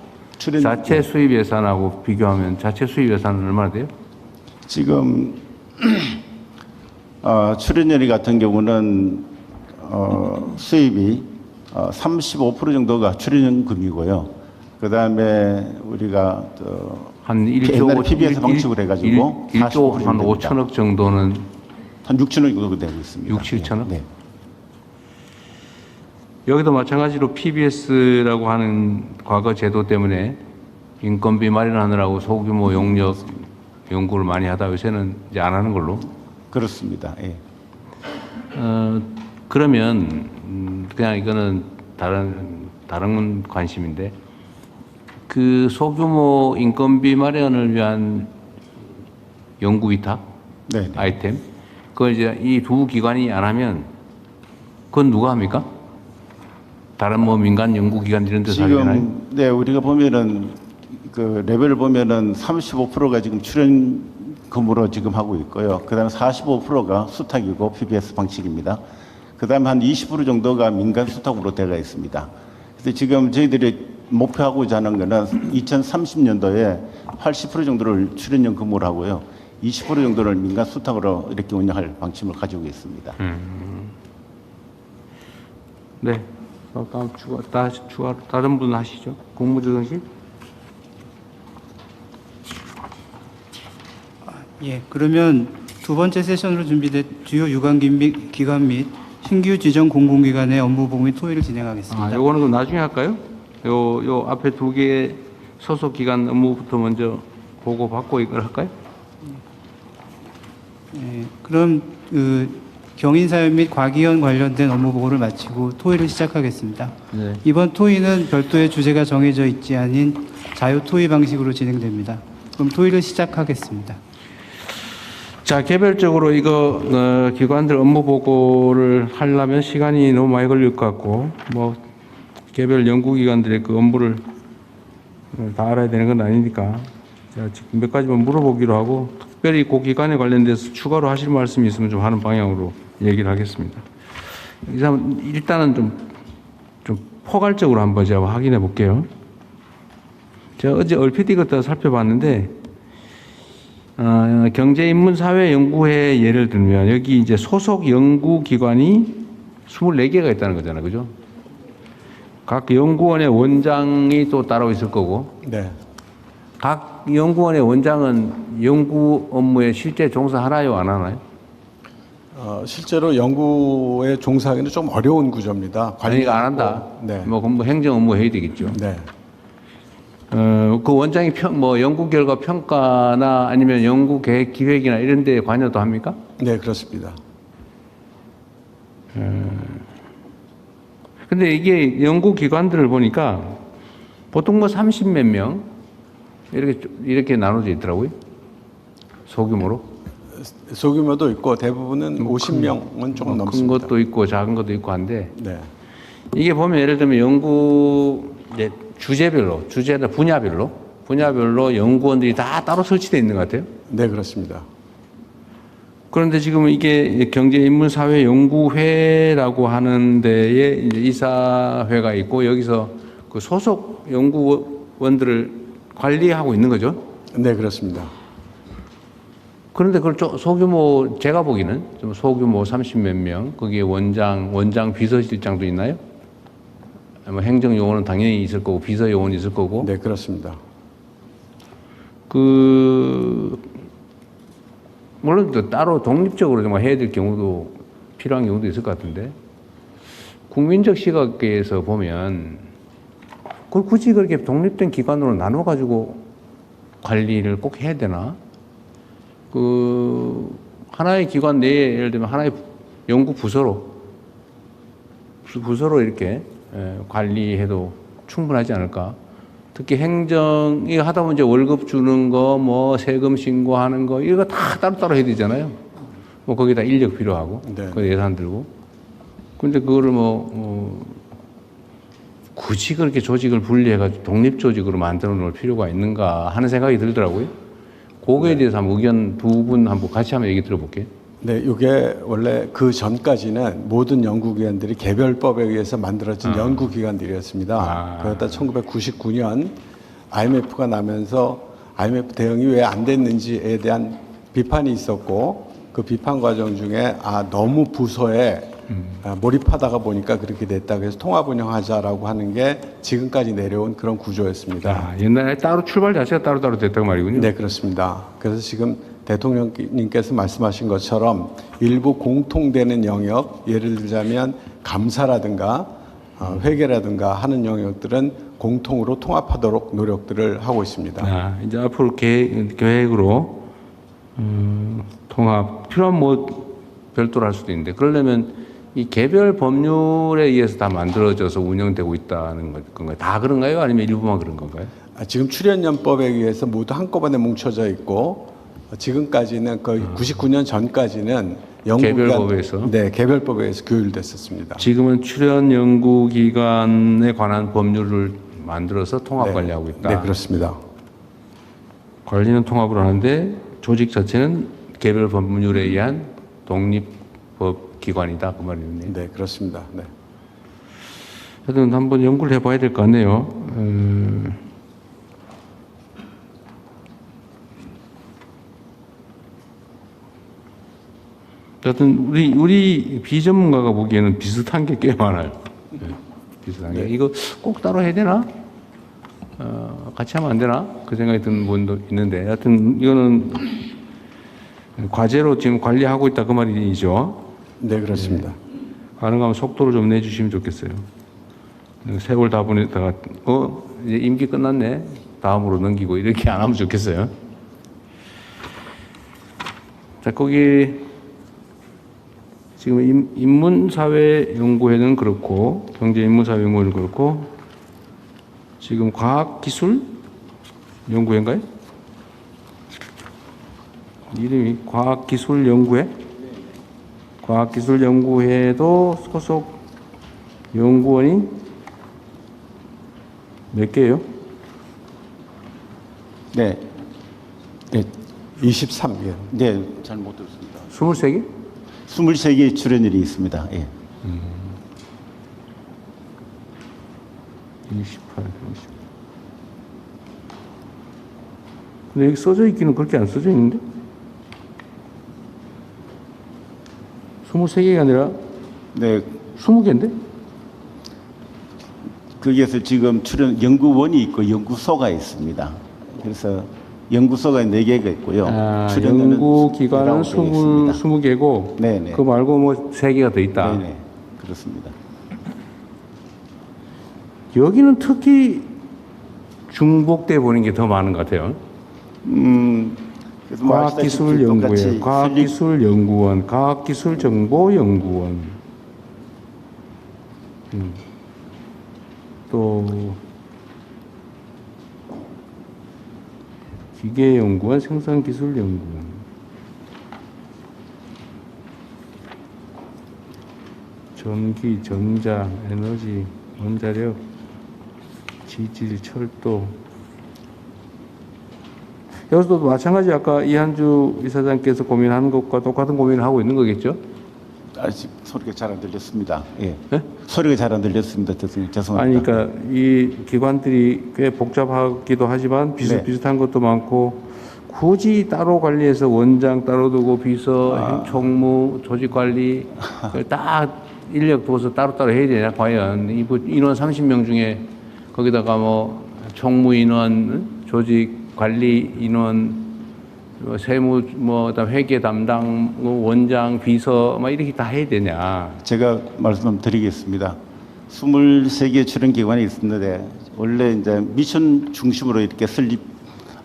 자체 수입 예산하고 비교하면 자체 수입 예산은 얼마나 돼요? 지금 출연연이 같은 경우는 수입이 35% 정도가 출연금이고요. 그 다음에 우리가 한 1조 PBS 방식으로 해가지고 1조 한 5천억 정도는 한 6천억 정도 되고 있습니다. 6, 7천억? 네. 여기도 마찬가지로 PBS라고 하는 과거 제도 때문에 인건비 마련하느라고 소규모 용역 연구를 많이 하다 요새는 이제 안 하는 걸로. 그렇습니다. 예. 그러면 그냥 이거는 다른 관심인데 그 소규모 인건비 마련을 위한 연구 위탁 네. 아이템 그걸 이제 이 두 기관이 안 하면 그건 누가 합니까? 다른 뭐 민간 연구기관 이런 데서 하잖아요. 지금 네 우리가 보면은 그 레벨을 보면은 35%가 지금 출연금으로 지금 하고 있고요. 그다음에 45%가 수탁이고 PBS 방식입니다. 그다음에 한 20% 정도가 민간 수탁으로 되어 있습니다. 그래서 지금 저희들이 목표하고자 하는 거는 2030년도에 80% 정도를 출연연금으로 하고요. 20% 정도를 민간 수탁으로 이렇게 운영할 방침을 가지고 있습니다. 네. 다음 추가 다른 분 하시죠. 국무조정실. 예, 그러면 두 번째 세션으로 준비된 주요 기관 및 신규 지정 공공기관의 업무 보고 및 토의를 진행하겠습니다. 요거는 좀 나중에 할까요? 요 앞에 두 개의 소속 기관 업무부터 먼저 보고 받고 이걸 할까요? 예, 그럼 경인사연 및 과기원 관련된 업무 보고를 마치고 토의를 시작하겠습니다. 네. 이번 토의는 별도의 주제가 정해져 있지 않은 자유 토의 방식으로 진행됩니다. 그럼 토의를 시작하겠습니다. 자, 개별적으로 이거 기관들 업무 보고를 하려면 시간이 너무 많이 걸릴 것 같고 뭐 개별 연구기관들의 그 업무를 다 알아야 되는 건 아니니까 제가 지금 몇 가지만 물어보기로 하고 특별히 그 기관에 관련돼서 추가로 하실 말씀이 있으면 좀 하는 방향으로 얘기를 하겠습니다. 일단은 좀 포괄적으로 한번 제가 확인해 볼게요. 제가 어제 얼핏 이것도 살펴봤는데 경제인문사회연구회 예를 들면 여기 이제 소속 연구기관이 24개가 있다는 거잖아요. 그죠? 각 연구원의 원장이 또 따로 있을 거고 네. 각 연구원의 원장은 연구 업무에 실제 종사하나요? 안 하나요? 실제로 연구에 종사하기는 좀 어려운 구조입니다. 관리가 안 한다. 네. 뭐 행정 업무 해야 되겠죠. 네. 그 원장이 연구 결과 평가나 아니면 연구 계획 기획이나 이런 데 관여도 합니까? 네, 그렇습니다. 근데 이게 연구 기관들을 보니까 보통 뭐 30몇 명 이렇게 나눠져 있더라고요. 소규모로. 소규모도 있고 대부분은 50명은 조금 넘습니다. 큰 것도 있고 작은 것도 있고 한데 네. 이게 보면 예를 들면 연구 이제 주제별로 분야별로 연구원들이 다 따로 설치되어 있는 것 같아요. 네, 그렇습니다. 그런데 지금 이게 경제인문사회연구회라고 하는 데에 이제 이사회가 있고 여기서 그 소속 연구원들을 관리하고 있는 거죠. 네, 그렇습니다. 그런데 그걸 소규모 제가 보기는 좀 소규모 30몇 명 거기에 원장 비서실장도 있나요? 뭐 행정 요원은 당연히 있을 거고 비서 요원이 있을 거고. 네, 그렇습니다. 물론 또 따로 독립적으로 좀 해야 될 경우도 필요한 경우도 있을 것 같은데 국민적 시각에서 보면 그걸 굳이 그렇게 독립된 기관으로 나눠 가지고 관리를 꼭 해야 되나? 하나의 기관 내에 예를 들면 하나의 연구 부서로 이렇게 관리해도 충분하지 않을까? 특히 행정이 하다 보면 이제 월급 주는 거, 뭐 세금 신고하는 거 이거 다 따로따로 해야 되잖아요. 뭐 거기다 인력 필요하고, 네. 그 예산 들고. 근데 그거를 굳이 그렇게 조직을 분리해가지고 독립 조직으로 만들어 놓을 필요가 있는가 하는 생각이 들더라고요. 그거에 대해서 한번 의견 두 분 한번 같이 한번 얘기 들어볼게요. 네, 이게 원래 그 전까지는 모든 연구기관들이 개별법에 의해서 만들어진 연구기관들이었습니다. 그러다 1999년 IMF가 나면서 IMF 대응이 왜 안 됐는지에 대한 비판이 있었고 그 비판 과정 중에 너무 부서에 몰입하다가 보니까 그렇게 됐다. 그래서 통합 운영하자라고 하는 게 지금까지 내려온 그런 구조였습니다. 옛날에 따로 출발 자체가 따로따로 됐다고 말이군요. 네, 그렇습니다. 그래서 지금 대통령님께서 말씀하신 것처럼 일부 공통되는 영역, 예를 들자면 감사라든가 회계라든가 하는 영역들은 공통으로 통합하도록 노력들을 하고 있습니다. 이제 앞으로 계획으로 통합 필요하면 뭐 별도로 할 수도 있는데 그러려면 이 개별 법률에 의해서 다 만들어져서 운영되고 있다는 건가요? 다 그런가요? 아니면 일부만 그런 건가요? 지금 출연연법에 의해서 모두 한꺼번에 뭉쳐져 있고 지금까지는 거의 99년 전까지는 개별법에서? 네, 개별법에 의해서 교율됐었습니다. 지금은 출연 연구기관에 관한 법률을 만들어서 통합 관리하고 있다. 네, 그렇습니다. 관리는 통합을 하는데 조직 자체는 개별 법률에 의한 독립법 기관이다 그 말이네요. 네, 그렇습니다. 네. 하여튼 한번 연구를 해봐야 될 것 같네요. 하여튼 우리 비전문가가 보기에는 비슷한 게 꽤 많아요. 비슷한 게 이거 꼭 따로 해야 되나? 같이 하면 안 되나? 그 생각이 드는 분도 있는데 하여튼 이거는 과제로 지금 관리하고 있다 그 말이죠. 네, 그렇습니다. 가능하면 속도를 좀 내주시면 좋겠어요. 세월 다 보내다가 이제 임기 끝났네. 다음으로 넘기고 이렇게 안 하면 좋겠어요. 자, 거기 지금 인문사회연구회는 그렇고 경제인문사회연구회는 그렇고 지금 과학기술연구회인가요? 이름이 과학기술연구회? 과학기술연구회도 소속 연구원이 몇 개예요? 네. 네. 23개. 네, 잘 못 들었습니다. 23개? 23개의 출연율이 있습니다. 예. 28, 30. 근데 여기 써져 있기는 그렇게 안 써져 있는데? 23개가 아니라 네. 20개인데? 거기에서 지금 출연 연구원이 있고 연구소가 있습니다. 그래서 연구소가 4개가 있고요. 연구기관은 20개고 네네. 그거 말고 뭐 3개가 더 있다. 네네. 그렇습니다. 여기는 특히 중복돼 보는 게 더 많은 것 같아요. 과학기술연구회, 과학기술연구원, 과학기술정보연구원, 또 기계연구원, 생산기술연구원, 전기, 전자, 에너지, 원자력, 지질, 철도. 여기서도 마찬가지 아까 이한주 이사장께서 고민하는 것과 똑같은 고민을 하고 있는 거겠죠? 아직 소리가 잘 안 들렸습니다. 예. 네? 소리가 잘 안 들렸습니다. 죄송합니다. 아니, 그러니까 이 기관들이 꽤 복잡하기도 하지만 비슷비슷한 것도 많고 굳이 따로 관리해서 원장 따로 두고 비서, 총무, 조직 관리 딱 인력 두어서 따로따로 해야 되냐 과연 인원 30명 중에 거기다가 뭐 총무 인원, 조직 관리 인원, 세무, 그다음 회계 담당, 원장, 비서, 막 이렇게 다 해야 되냐? 제가 말씀드리겠습니다. 23개 출연 기관이 있었는데 원래 이제 미션 중심으로 이렇게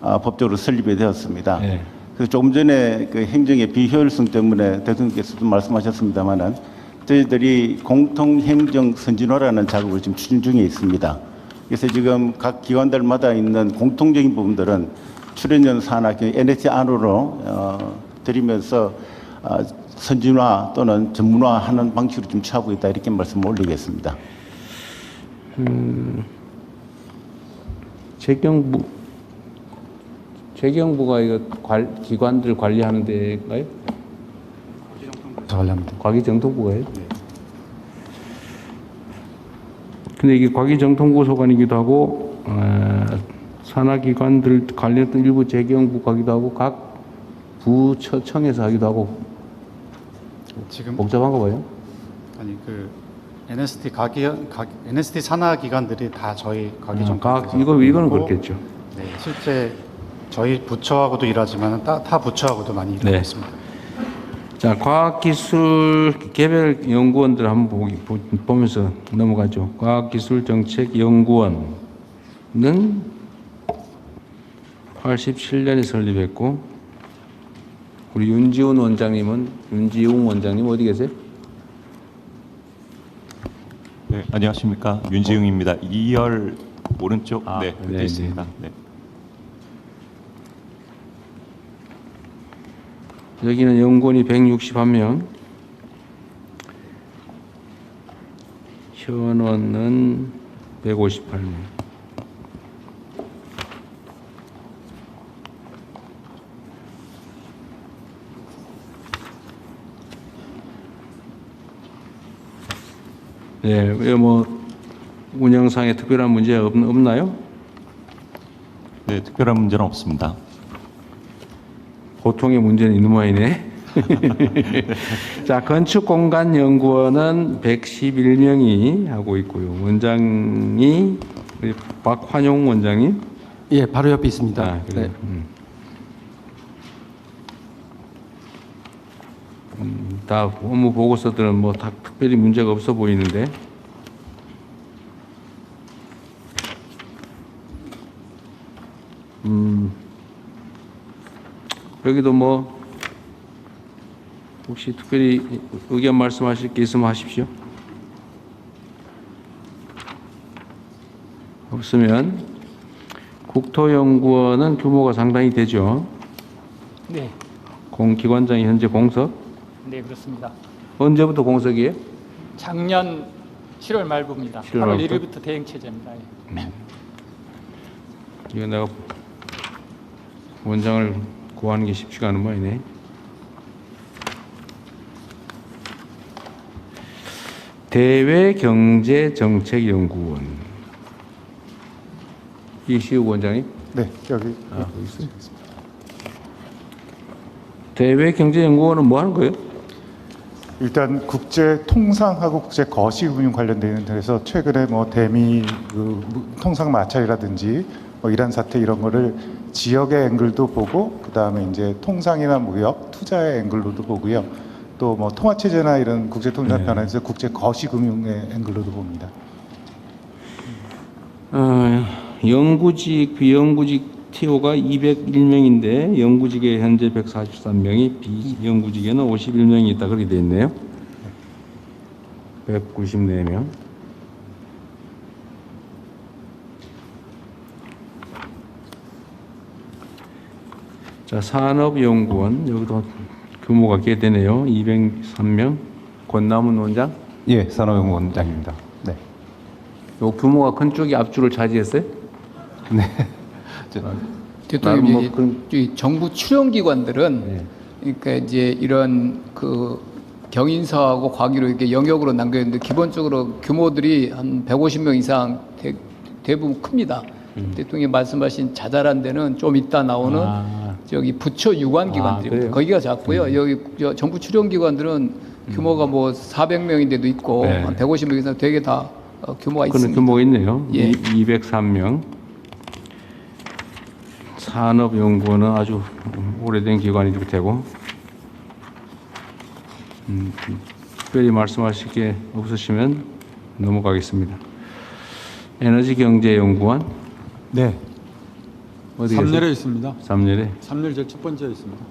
법적으로 설립이 되었습니다. 네. 그래서 조금 전에 그 행정의 비효율성 때문에 대통령께서도 말씀하셨습니다만은 저희들이 공통행정 선진화라는 작업을 지금 추진 중에 있습니다. 그래서 지금 각 기관들마다 있는 공통적인 부분들은 출연연 산하 NST 안으로 드리면서 선진화 또는 전문화하는 방식으로 좀 취하고 있다 이렇게 말씀을 올리겠습니다. 재경부가 이거 기관들 관리하는 데인가요? 과기정통부가요? 네. 근데 이게 과기정통부 소관이기도 하고 산하기관들 관련했던 일부 재경부 가기도 하고 각 부처청에서 하기도 하고 지금 복잡한가 봐요. 아니 그 NST 산하 기관들이 다 저희 과기정통부에서 이거는 그렇겠죠. 네, 실제 저희 부처하고도 일하지만 타 부처하고도 많이 일하고 있습니다. 자, 과학기술 개별 연구원들 한번 보면서 넘어가죠. 과학기술정책연구원은 87년에 설립했고, 우리 윤지웅 원장님 어디 계세요? 네, 안녕하십니까. 윤지웅입니다. 2열 오른쪽 네, 네, 있습니다. 네. 여기는 연구원이 161명, 현원은 158명. 네, 왜 뭐 운영상에 특별한 문제 없나요? 네, 특별한 문제는 없습니다. 보통의 문제는 있는 모양이네. 자, 건축공간연구원은 111명이 하고 있고요. 원장이 우리 박환용 원장님. 예, 바로 옆에 있습니다. 아, 그래요. 다 업무 보고서들은 뭐 다 특별히 문제가 없어 보이는데. 여기도 뭐 혹시 특별히 의견 말씀하실 게 있으면 하십시오. 없으면 국토연구원은 규모가 상당히 되죠. 네. 공기관장이 현재 공석. 네, 그렇습니다. 언제부터 공석이에요? 작년 7월 말부입니다. 7월 8월 말부터? 1일부터 대행 체제입니다. 예. 이거 내가 원장을 구하는 게 쉽지가 않은 모양이네. 대외경제정책연구원 이시우 원장님. 네, 여기 있어요. 대외경제연구원은 뭐 하는 거예요? 일단 국제 통상하고 국제 거시금융 관련되는 데서 최근에 뭐 대미 통상 마찰이라든지 뭐 이란 사태 이런 거를 지역의 앵글도 보고 그다음에 이제 통상이나 무역, 투자의 앵글로도 보고요. 또 뭐 통화 체제나 이런 국제 통상 변화에서 국제 거시금융의 앵글로도 봅니다. 영구직, 비영구직 TO가 201명인데 영구직에 현재 143명이, 비영구직에는 51명이 있다 그렇게 돼 있네요. 194명. 자, 산업연구원 여기도 규모가 꽤 되네요. 203명. 권남은 원장. 예, 산업연구원장입니다. 네. 요 규모가 큰 쪽이 앞줄을 차지했어요? 네. 대통령 뭐 이 정부 출연기관들은 그러니까 이제 이런 그 경인사하고 과기로 이렇게 영역으로 남겨있는데 기본적으로 규모들이 한 150명 이상 대부분 큽니다. 대통령이 말씀하신 자잘한 데는 좀 이따 나오는 저기 부처 유관기관들입니다. 거기가 작고요. 여기 정부 출연기관들은 규모가 뭐 400명인데도 있고 한 150명 이상 되게 다 규모가 있습니다. 그런 규모가 있네요. 예. 203명. 산업연구원은 아주 오래된 기관이 되고, 특별히 말씀하실 게 없으시면 넘어가겠습니다. 에너지경제연구원. 네. 어디 3열에 계세요? 있습니다. 3열에. 3열 제일 첫 번째에 있습니다.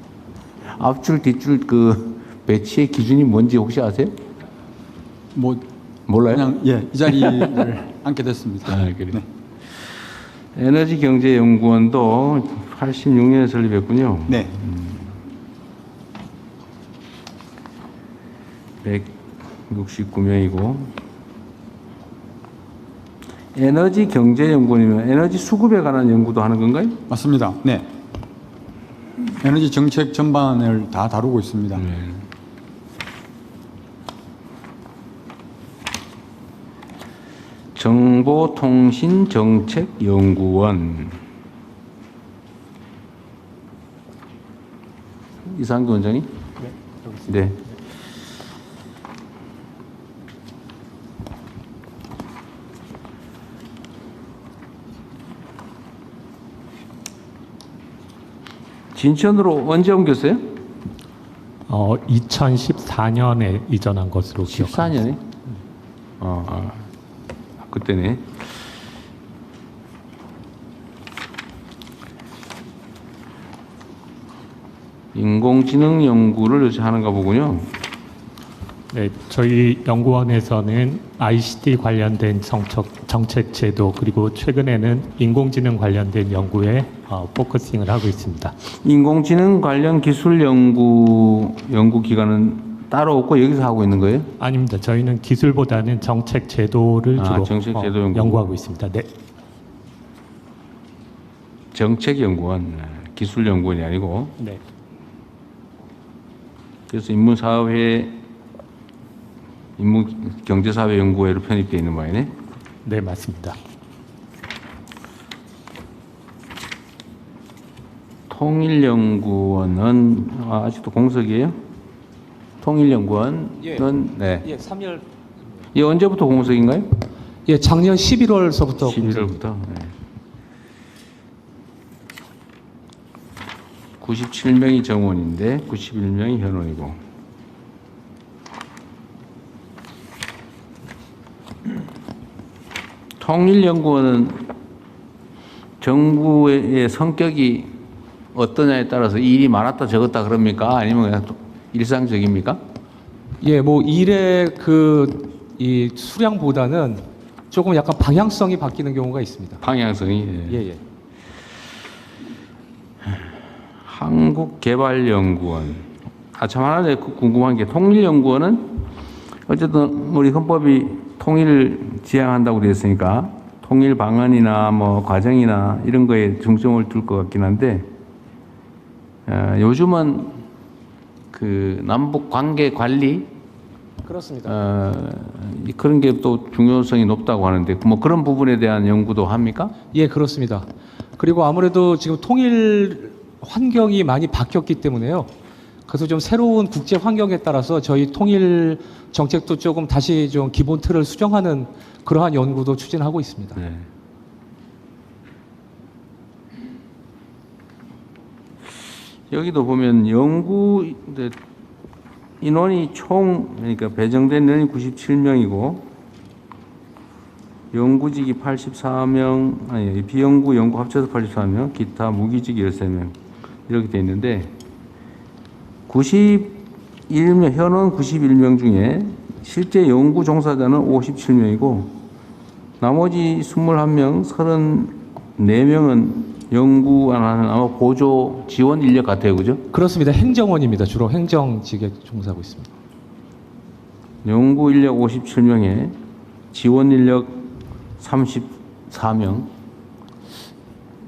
앞줄 뒷줄 그 배치의 기준이 뭔지 혹시 아세요? 뭐 몰라요? 그냥 예, 이 자리를 앉게 됐습니다. 아, 그래요. 네. 에너지경제연구원도 86년에 설립했군요. 네. 169명이고. 에너지경제연구원이면 에너지 수급에 관한 연구도 하는 건가요? 맞습니다. 네. 에너지 정책 전반을 다 다루고 있습니다. 정보통신정책연구원 이상규 원장님? 네. 진천으로 언제 옮겼어요? 2014년에 이전한 것으로 기억합니다. 14년에? 그때네. 인공지능 연구를 요새 하는가 보군요. 네, 저희 연구원에서는 ICT 관련된 정책 제도 그리고 최근에는 인공지능 관련된 연구에 포커싱을 하고 있습니다. 인공지능 관련 기술 연구 기관은 따로 없고 여기서 하고 있는 거예요? 아닙니다. 저희는 기술보다는 정책 제도를 주로 정책 제도 연구하고 있습니다. 네. 정책 연구원, 기술 연구원이 아니고. 네. 그래서 인문경제사회연구회로 편입되어 있는 모양이네? 네, 맞습니다. 통일연구원은 아직도 공석이에요? 통일연구원은 네. 예, 3월. 이 언제부터 공석인가요? 예, 작년 11월서부터. 11월부터. 네. 97명이 정원인데 91명이 현원이고. 통일연구원은 정부의 성격이 어떠냐에 따라서 일이 많았다 적었다 그럽니까? 아니면 그냥 일상적입니까? 예, 뭐 일의 이 수량보다는 조금 약간 방향성이 바뀌는 경우가 있습니다. 방향성이. 예. 한국개발연구원. 참 하나 궁금한 게 통일연구원은 어쨌든 우리 헌법이 통일을 지향한다고 되어 있으니까 통일 방안이나 뭐 과정이나 이런 거에 중점을 둘 것 같긴 한데 요즘은 그 남북 관계 관리 그렇습니다. 그런 게 또 중요성이 높다고 하는데 뭐 그런 부분에 대한 연구도 합니까? 예, 그렇습니다. 그리고 아무래도 지금 통일 환경이 많이 바뀌었기 때문에요. 그래서 좀 새로운 국제 환경에 따라서 저희 통일 정책도 조금 다시 좀 기본 틀을 수정하는 그러한 연구도 추진하고 있습니다. 네. 여기도 보면 연구 인원이 그러니까 배정된 인원이 97명이고 연구직이 84명, 아니 비연구 연구 합쳐서 84명, 기타 무기직이 13명 이렇게 돼 있는데 91명 현원 91명 중에 실제 연구 종사자는 57명이고 나머지 21명, 34명은 연구 안 하는 아마 보조 지원 인력 같아요, 그죠? 그렇습니다. 행정원입니다. 주로 행정직에 종사하고 있습니다. 연구 인력 57명에 지원 인력 34명.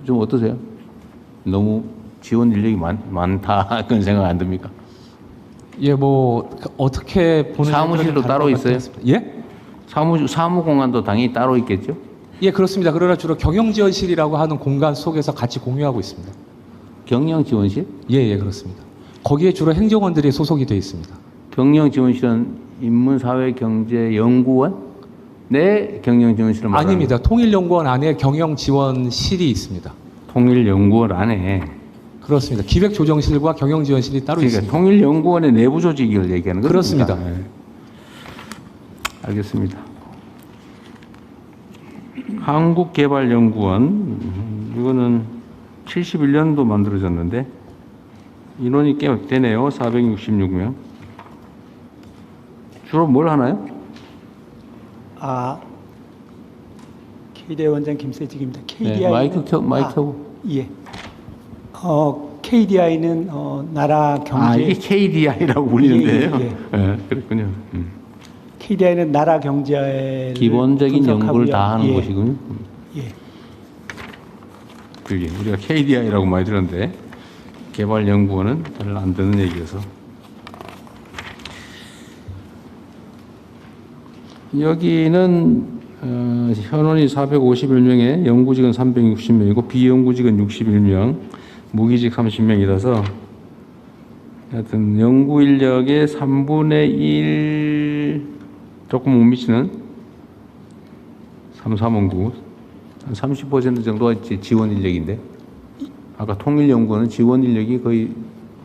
좀 어떠세요? 너무 지원 인력이 많다 그런 생각 안 듭니까? 예, 뭐 어떻게 보는 사무실도 따로 있어요? 예? 사무 공간도 당연히 따로 있겠죠? 예, 그렇습니다. 그러나 주로 경영지원실이라고 하는 공간 속에서 같이 공유하고 있습니다. 경영지원실? 예, 그렇습니다. 거기에 주로 행정원들이 소속이 되어 있습니다. 경영지원실은 인문사회경제연구원? 네, 경영지원실은 아닙니다. 통일연구원 안에 경영지원실이 있습니다. 통일연구원 안에? 그렇습니다. 기획조정실과 경영지원실이 따로 그러니까 있습니다. 통일연구원의 내부 조직을 얘기하는 거죠? 그렇습니다. 네. 알겠습니다. 한국개발연구원 이거는 71년도 만들어졌는데 인원이 꽤 되네요. 466명. 주로 뭘 하나요? KDI 원장 김세직입니다. KDI 네, 마이크 켜고. 예. KDI는 나라 경제. 이게 KDI라고 불리는데요. 예. 네, 그렇군요. KDI는 나라 경제를 기본적인 연구를 다 하는 예. 곳이군요. 예. 그게 우리가 KDI라고 많이 들었는데 개발연구원은 별로 안 듣는 얘기여서. 여기는 현원이 451명에 연구직은 360명이고 비연구직은 61명, 무기직 30명이라서 하여튼 연구 인력의 3분의 1 조금 못 미치는 3, 3원구 한 30% 정도가 지원 인력인데 아까 통일연구원은 지원 인력이 거의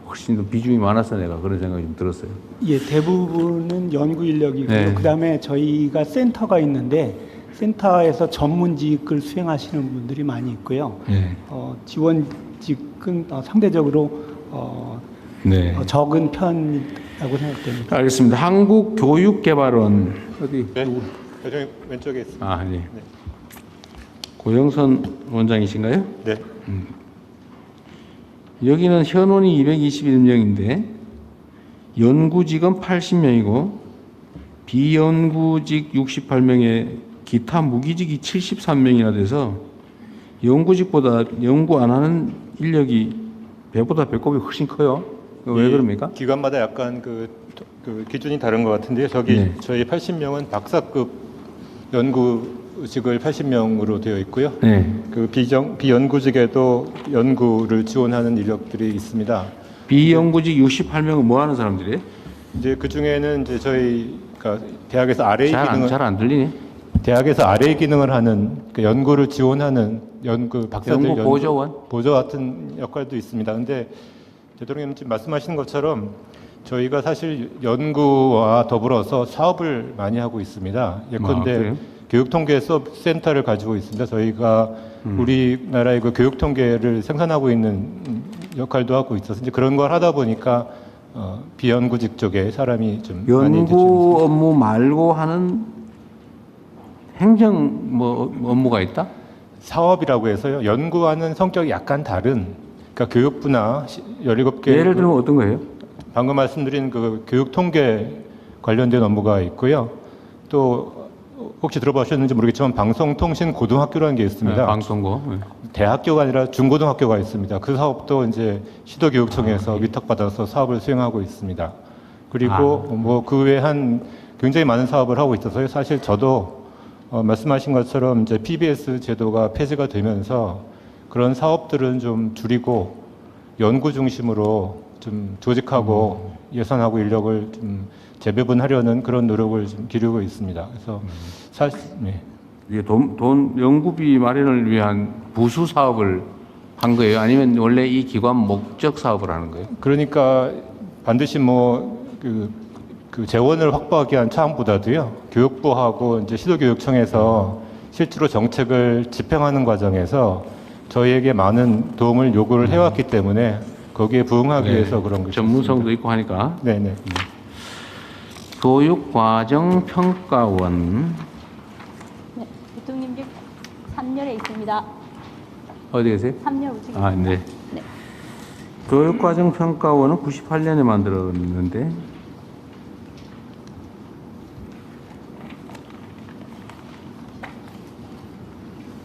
훨씬 더 비중이 많아서 내가 그런 생각이 좀 들었어요. 예, 대부분은 연구 인력이고요. 네. 그다음에 저희가 센터가 있는데 센터에서 전문직을 수행하시는 분들이 많이 있고요. 네. 지원직은 상대적으로 네. 적은 편이라고 생각됩니다. 알겠습니다. 한국교육개발원 어디? 네. 여기 왼쪽에 있습니다. 아, 네. 고영선 원장이신가요? 네. 여기는 현원이 221명인데 연구직은 80명이고 비연구직 68명에 기타 무기직이 73명이나 돼서 연구직보다 연구 안 하는 인력이 배보다 배꼽이 훨씬 커요. 왜 그럽니까? 기관마다 약간 그 기준이 다른 것 같은데요. 저기 저희 80명은 박사급 연구직을 80명으로 되어 있고요. 네. 그 비연구직에도 연구를 지원하는 인력들이 있습니다. 비연구직 68명은 뭐 하는 사람들이에요? 이제 그 중에는 이제 저희가 대학에서 RA 기능을 잘 안 들리네. 대학에서 RA 기능을 하는 그 연구를 지원하는 연구 박사들 연구 보조원? 보조 같은 역할도 있습니다. 근데 대통령님 지금 말씀하시는 것처럼 저희가 사실 연구와 더불어서 사업을 많이 하고 있습니다. 예컨대 교육통계센터를 가지고 있습니다. 저희가 우리나라의 그 교육통계를 생산하고 있는 역할도 하고 있어서 이제 그런 걸 하다 보니까 비연구직 쪽에 사람이 좀 많이 연구 업무 말고 하는 행정 업무가 있다? 사업이라고 해서요. 연구하는 성격이 약간 다른, 그러니까 교육부나 17개 예를 들면 어떤 거예요? 방금 말씀드린 그 교육 통계 관련된 업무가 있고요. 또 혹시 들어보셨는지 모르겠지만 방송통신고등학교라는 게 있습니다. 네, 방송고. 네. 대학교가 아니라 중고등학교가 있습니다. 그 사업도 이제 시도교육청에서 위탁받아서 사업을 수행하고 있습니다. 그리고 뭐 그 외에 굉장히 많은 사업을 하고 있어서요. 사실 저도 말씀하신 것처럼 이제 PBS 제도가 폐지가 되면서 그런 사업들은 좀 줄이고 연구 중심으로 좀 조직하고 예산하고 인력을 좀 재배분하려는 그런 노력을 좀 기울이고 있습니다. 그래서 사실 이게 연구비 마련을 위한 부수 사업을 한 거예요? 아니면 원래 이 기관 목적 사업을 하는 거예요? 그러니까 반드시 그 재원을 확보하기 위한 차원보다도요. 교육부하고 이제 시도교육청에서 실제로 정책을 집행하는 과정에서 저희에게 많은 도움을 요구를 해왔기 때문에 거기에 부응하기 위해서 그런 것이 전문성도 있고 하니까. 네네. 교육과정평가원. 네, 대통령님 3열에 있습니다. 어디 계세요? 3열 우측에 아, 네. 네. 교육과정평가원은 98년에 만들었는데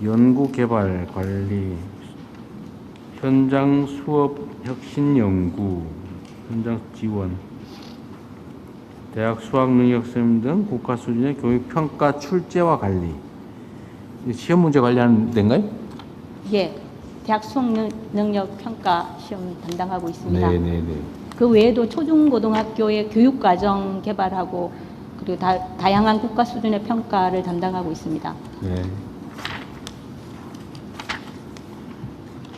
연구개발 관리, 현장 수업 혁신 연구, 현장 지원, 대학 수학 능력 시험 등 국가 수준의 교육 평가 출제와 관리. 시험 문제 관리하는 데인가요? 예, 대학 수학 능력 평가 시험 담당하고 있습니다. 네네네. 그 외에도 초중고등학교의 교육과정 개발하고 그리고 다양한 국가 수준의 평가를 담당하고 있습니다. 네.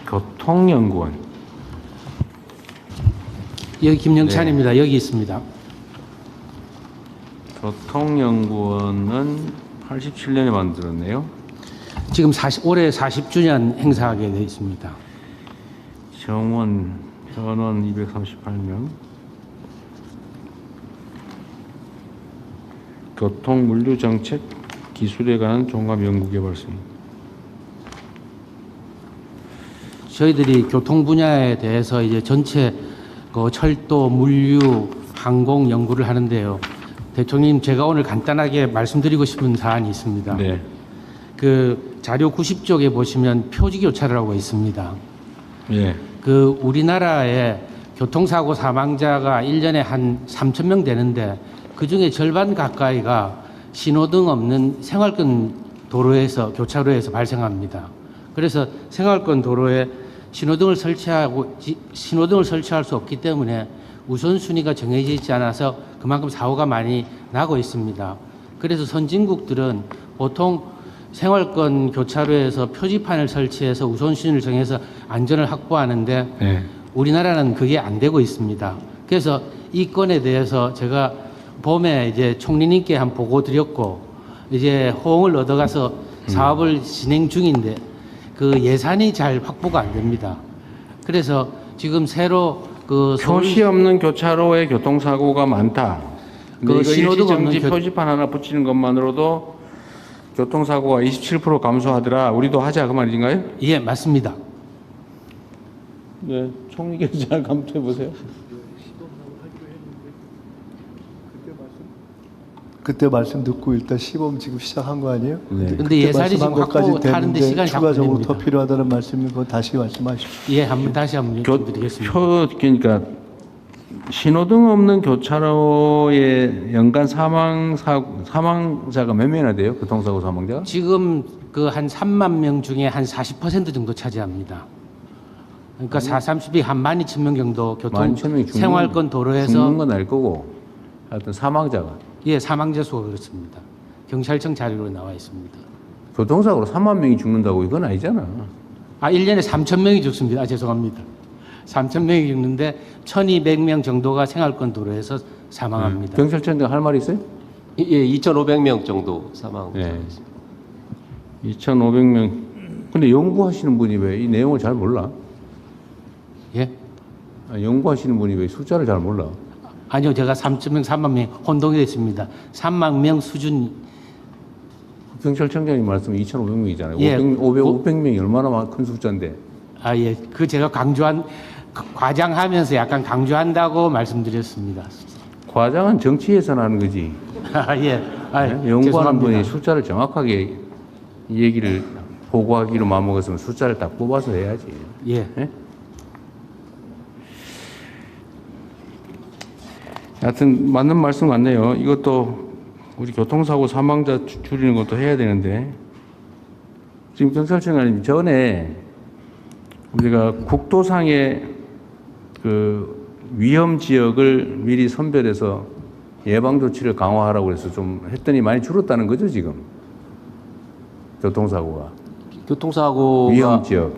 교통연구원. 여기 김영찬입니다. 여기 있습니다. 교통연구원은 87년에 만들었네요. 지금 올해 40주년 행사하게 되어 있습니다. 정원, 현원 238명. 교통물류정책 기술에 관한 종합연구개발센터. 저희들이 교통 분야에 대해서 이제 전체 그 철도, 물류, 항공 연구를 하는데요. 대통령님, 제가 오늘 간단하게 말씀드리고 싶은 사안이 있습니다. 네. 그 자료 90쪽에 보시면 표지교차로라고 있습니다. 예. 그 우리나라에 교통사고 사망자가 1년에 한 3,000명 되는데 그 중에 절반 가까이가 신호등 없는 생활권 도로에서 교차로에서 발생합니다. 그래서 생활권 도로에 신호등을 설치할 수 없기 때문에 우선순위가 정해져 있지 않아서 그만큼 사고가 많이 나고 있습니다. 그래서 선진국들은 보통 생활권 교차로에서 표지판을 설치해서 우선순위를 정해서 안전을 확보하는데 우리나라는 그게 안 되고 있습니다. 그래서 이 건에 대해서 제가 봄에 이제 총리님께 한 보고 드렸고 이제 호응을 얻어가서 사업을 진행 중인데 그 예산이 잘 확보가 안 됩니다. 그래서 지금 새로 그 표시 없는 교차로에 교통사고가 많다. 그 그 신호등 없는 일시정지 표지판 하나 붙이는 것만으로도 교통사고가 27% 감소하더라. 우리도 하자 그 말인가요? 예, 맞습니다. 네, 총리께서 잘 감독해 보세요. 그때 말씀 듣고 일단 시범 지금 시작한 거 아니에요? 네. 근데 예산이 지금 확보하는데 시간이 자꾸 추가적으로 됩니다. 더 필요하다는 말씀이고 다시 말씀하십시오. 예, 다시 한번 드리겠습니다. 그러니까 신호등 없는 교차로에 연간 사망자가 몇 명이나 돼요? 교통사고 사망자가? 지금 그 한 3만 명 중에 한 40% 정도 차지합니다. 그러니까 432 한 12,000명 정도 교통 12,000명이 생활권 도로에서 죽는 건 알 거고 하여튼 사망자가 예, 사망자 수가 그렇습니다. 경찰청 자료로 나와 있습니다. 교통사고로 3만 명이 죽는다고 이건 아니잖아. 1년에 3,000명이 죽습니다. 죄송합니다. 3,000명이 죽는데 1,200명 정도가 생활권 도로에서 사망합니다. 경찰청장 할 말 있어요? 예, 2,500명 정도 사망. 네. 2,500명. 근데 연구하시는 분이 왜 이 내용을 잘 몰라? 예? 연구하시는 분이 왜 숫자를 잘 몰라? 아니요, 제가 3,000명, 3만 명 혼동이 됐습니다. 3만 명 수준. 경찰청장님 말씀 2,500명이잖아요. 예, 500명이 얼마나 큰 숫자인데. 예, 그 제가 과장하면서 약간 강조한다고 말씀드렸습니다. 과장은 정치에서 나는 거지. 예. 네? 연구하는 죄송합니다. 분이 숫자를 정확하게 얘기를 보고하기로 마음먹었으면 숫자를 딱 뽑아서 해야지. 예. 네? 하여튼 맞는 말씀 같네요. 이것도 우리 교통사고 사망자 줄이는 것도 해야 되는데 지금 경찰청장님 전에 우리가 국도상의 그 위험 지역을 미리 선별해서 예방 조치를 강화하라고 해서 좀 했더니 많이 줄었다는 거죠 지금 교통사고가. 교통사고가 위험 지역.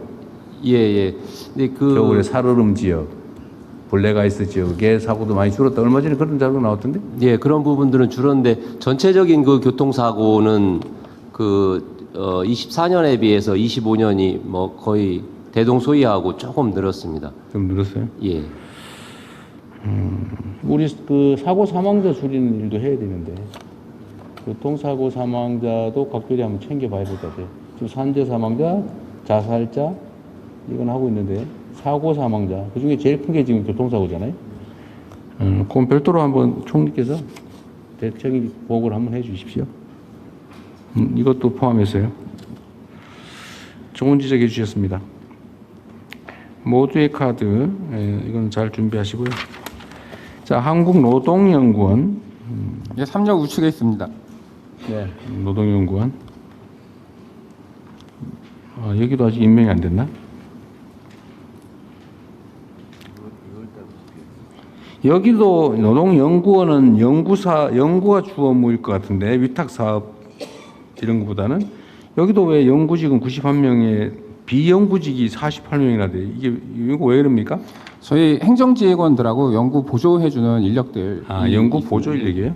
예. 근데 겨울에 살얼음 지역, 블랙아이스 지역의 사고도 많이 줄었다. 얼마 전에 그런 자료가 나왔던데? 예, 그런 부분들은 줄었는데 전체적인 그 교통사고는 그 24년에 비해서 25년이 뭐 거의 대동소이하고 조금 늘었습니다. 좀 늘었어요? 예. 우리 그 사고 사망자 줄이는 일도 해야 되는데 교통사고 사망자도 각별히 한번 챙겨봐야 될 것 같아요. 지금 산재 사망자, 자살자 이건 하고 있는데 사고 사망자 그 중에 제일 큰 게 지금 교통사고잖아요. 그건 별도로 한번 총리께서 대책이 보고를 한번 해주십시오. 이것도 포함해서요. 좋은 지적해 주셨습니다. 모두의 카드 이건 잘 준비하시고요. 자, 한국노동연구원. 예, 3역 우측에 있습니다. 네, 노동연구원. 여기도 아직 임명이 안 됐나? 여기도 노동연구원은 연구가 주 업무일 것 같은데 위탁사업 이런 것보다는 여기도 왜 연구직은 91명에 비연구직이 48명이나 돼. 이거 왜 그럽니까? 저희 행정지휘관들하고 연구 보조해주는 인력들. 연구 보조 인력이에요?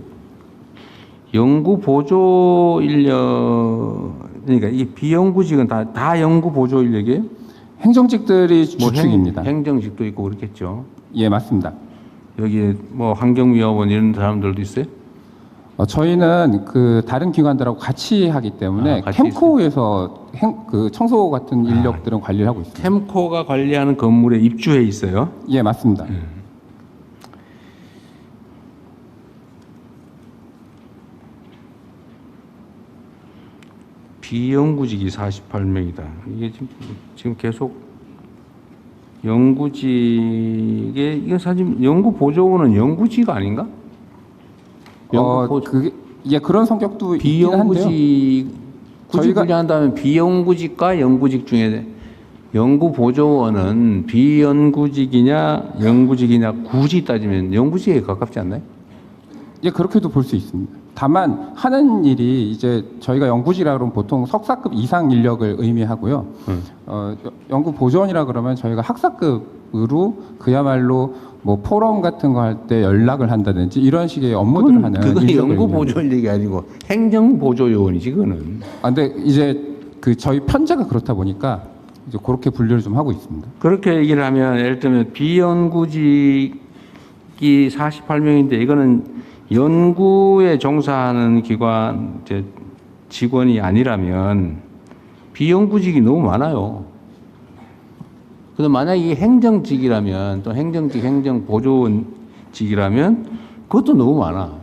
연구 보조 인력, 그러니까 이 비연구직은 다 연구 보조 인력이에요? 행정직들이 주축입니다. 행정직도 있고 그렇겠죠. 예, 맞습니다. 여기 뭐 환경위원원 이런 사람들도 있어요? 저희는 그 다른 기관들하고 같이 하기 때문에 같이 캠코에서 그 청소 같은 인력들은 관리를 하고 있습니다. 캠코가 관리하는 건물에 입주해 있어요? 예, 맞습니다. 비연구직이 48명이다. 이게 지금 계속 연구직에 이게 사실 연구 보조원은 연구직 아닌가? 그게 그런 성격도 있긴 한데요. 비연구직 굳이 분류한다면 비연구직과 연구직 중에 연구 보조원은 비연구직이냐 연구직이냐 굳이 따지면 연구직에 가깝지 않나요? 예, 그렇게도 볼 수 있습니다. 다만 하는 일이 이제 저희가 연구지라 그러면 보통 석사급 이상 인력을 의미하고요. 연구 보조원이라 그러면 저희가 학사급으로 그야말로 뭐 포럼 같은 거 할 때 연락을 한다든지 이런 식의 업무들을 하는 그건 인력을 연구 의미합니다. 보조 인력이 아니고 행정 보조 요원이지 그거는. 아, 근데 이제 그 저희 편제가 그렇다 보니까 이제 그렇게 분류를 좀 하고 있습니다. 그렇게 얘기를 하면 예를 들면 비연구직이 48명인데 이거는 연구에 종사하는 기관 이제 직원이 아니라면 비연구직이 너무 많아요. 그래서 만약 이게 행정직이라면 또 행정직, 행정보조원직이라면 그것도 너무 많아.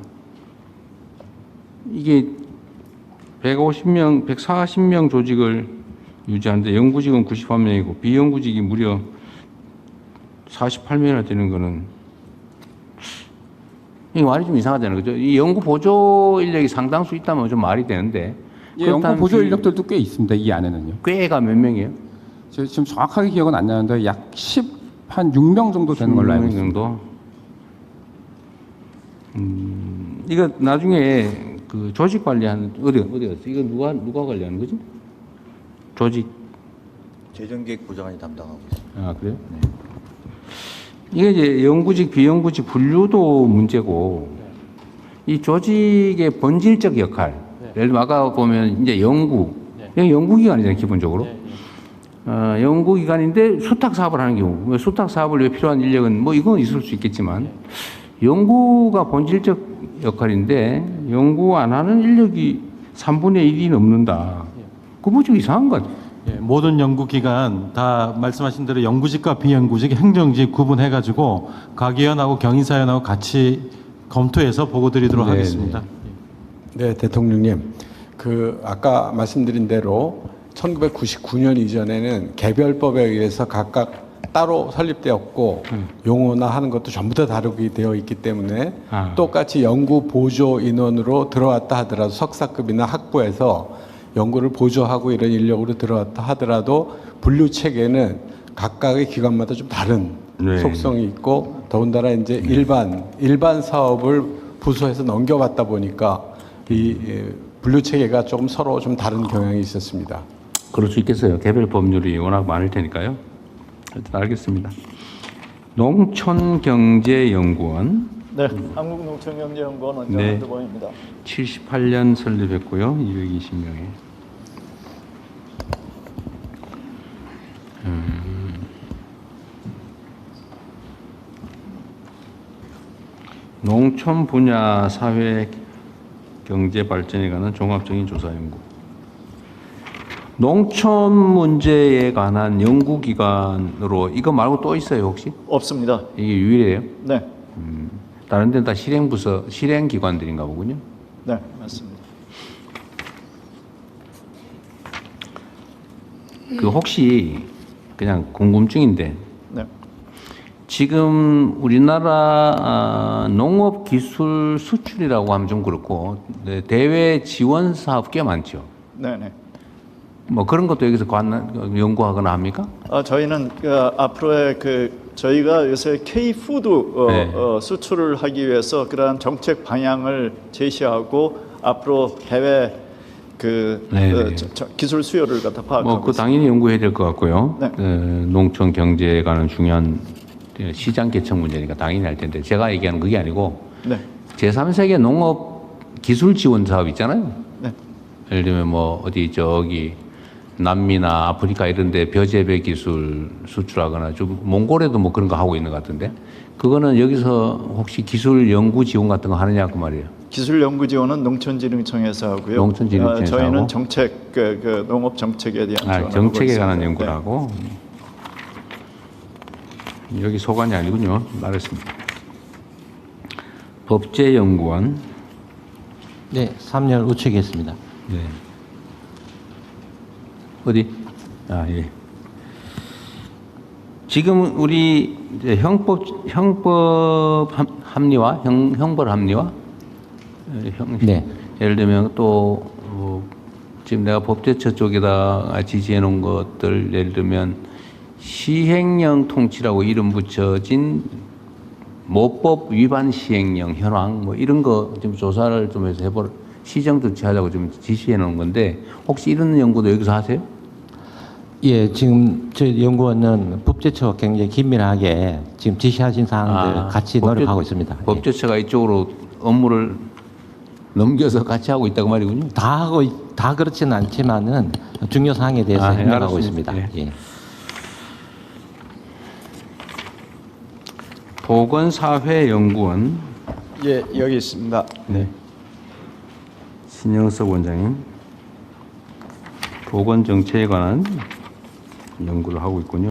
이게 150명, 140명 조직을 유지하는데 연구직은 91명이고 비연구직이 무려 48명이나 되는 거는 이 말이 좀 이상하잖아요. 그죠? 이 연구 보조 인력이 상당수 있다면 좀 말이 되는데. 예, 연구 보조 인력들도 꽤 있습니다. 이 안에는요. 꽤가 몇 명이에요? 저 지금 정확하게 기억은 안 나는데 약 10한 6명 정도 되는 걸로 알고 있습니다. 정도. 이거 나중에 그 조직 관리하는 어디였어? 이거 누가 관리하는 거지? 조직. 재정기획 부장관이 담당하고 있습니다. 아 그래요? 네. 이게 이제 연구직, 비연구직 분류도 문제고 이 조직의 본질적 역할. 예를 들면 아까 보면 이제 연구기관이잖아요, 기본적으로. 연구기관인데 수탁 사업을 하는 경우, 수탁 사업을 위해 필요한 인력은 뭐 이건 있을 수 있겠지만 연구가 본질적 역할인데 연구 안 하는 인력이 3분의 1이 넘는다. 그거 좀 이상한 것 같아요. 예, 모든 연구기관 다 말씀하신 대로 연구직과 비연구직, 행정직 구분해가지고 각 위원하고 경인사위원하고 같이 검토해서 보고 드리도록 하겠습니다. 네, 대통령님. 그 아까 말씀드린 대로 1999년 이전에는 개별법에 의해서 각각 따로 설립되었고 용어나 하는 것도 전부 다 다르게 되어 있기 때문에 똑같이 연구 보조 인원으로 들어왔다 하더라도 석사급이나 학부에서 연구를 보조하고 이런 인력으로 들어왔다 하더라도 분류 체계는 각각의 기관마다 좀 다른 속성이 있고 더군다나 이제 일반 사업을 부서에서 넘겨받다 보니까 이 분류 체계가 조금 서로 좀 다른 경향이 있었습니다. 그럴 수 있겠어요. 개별 법률이 워낙 많을 테니까요. 일단 알겠습니다. 농촌경제연구원. 네, 한국농촌경제연구원 원장 네. 한두범입니다. 78년 설립했고요. 220명에. 농촌 분야 사회 경제 발전에 관한 종합적인 조사 연구. 농촌 문제에 관한 연구기관으로 이거 말고 또 있어요 혹시? 없습니다. 이게 유일해요? 네. 다른 데는 다 실행부서, 실행기관들인가 보군요. 네, 맞습니다. 그 혹시 그냥 궁금증인데 네. 지금 우리나라 농업기술 수출이라고 하면 좀 그렇고 대외 지원 사업 꽤 많죠. 네. 뭐 그런 것도 여기서 연구하거나 합니까? 저희는 앞으로의 저희가 요새 K푸드 수출을 하기 위해서 그러한 정책 방향을 제시하고 앞으로 해외 기술 수요를 갖다 파악하고 뭐 그 당연히 연구해야 될 것 같고요. 네. 농촌 경제에 관한 중요한 시장 개척 문제니까 당연히 할 텐데 제가 얘기하는 그게 아니고 네. 제3세계 농업 기술 지원 사업 있잖아요. 네. 예를 들면 뭐 어디 저기 남미나 아프리카 이런 데 벼재배 기술 수출하거나 좀 몽골에도 뭐 그런 거 하고 있는 것 같은데 그거는 여기서 혹시 기술 연구 지원 같은 거 하느냐 그 말이에요. 기술 연구 지원은 농촌진흥청에서 하고요. 농촌진흥청에서 저희는 하고. 정책 농업 정책에 대한 지원을 정책에 하고 관한 있습니다. 연구를 하고 여기 소관이 아니군요. 말했습니다. 법제연구원. 네, 3년 우측에 있습니다. 네. 어디? 예. 지금 우리 이제 형법 합리화, 형벌 합리화. 네. 예를 들면 또 지금 내가 법제처 쪽에다 지지해 놓은 것들 예를 들면 시행령 통치라고 이름 붙여진 모법 위반 시행령 현황 뭐 이런 거 좀 조사를 좀 해서 해볼 시정 조치하자고 좀 지시해 놓은 건데 혹시 이런 연구도 여기서 하세요? 예, 지금 저희 연구원은 법제처와 굉장히 긴밀하게 지금 지시하신 사항들 같이 노력하고 있습니다. 법제처가 이쪽으로 업무를 넘겨서 같이 하고 있다고 말이군요. 다 그렇지는 않지만은 중요 사항에 대해서 협력하고 있습니다. 예. 보건사회연구원. 예, 여기 있습니다. 네. 신영석 원장님. 보건정책에 관한 연구를 하고 있군요.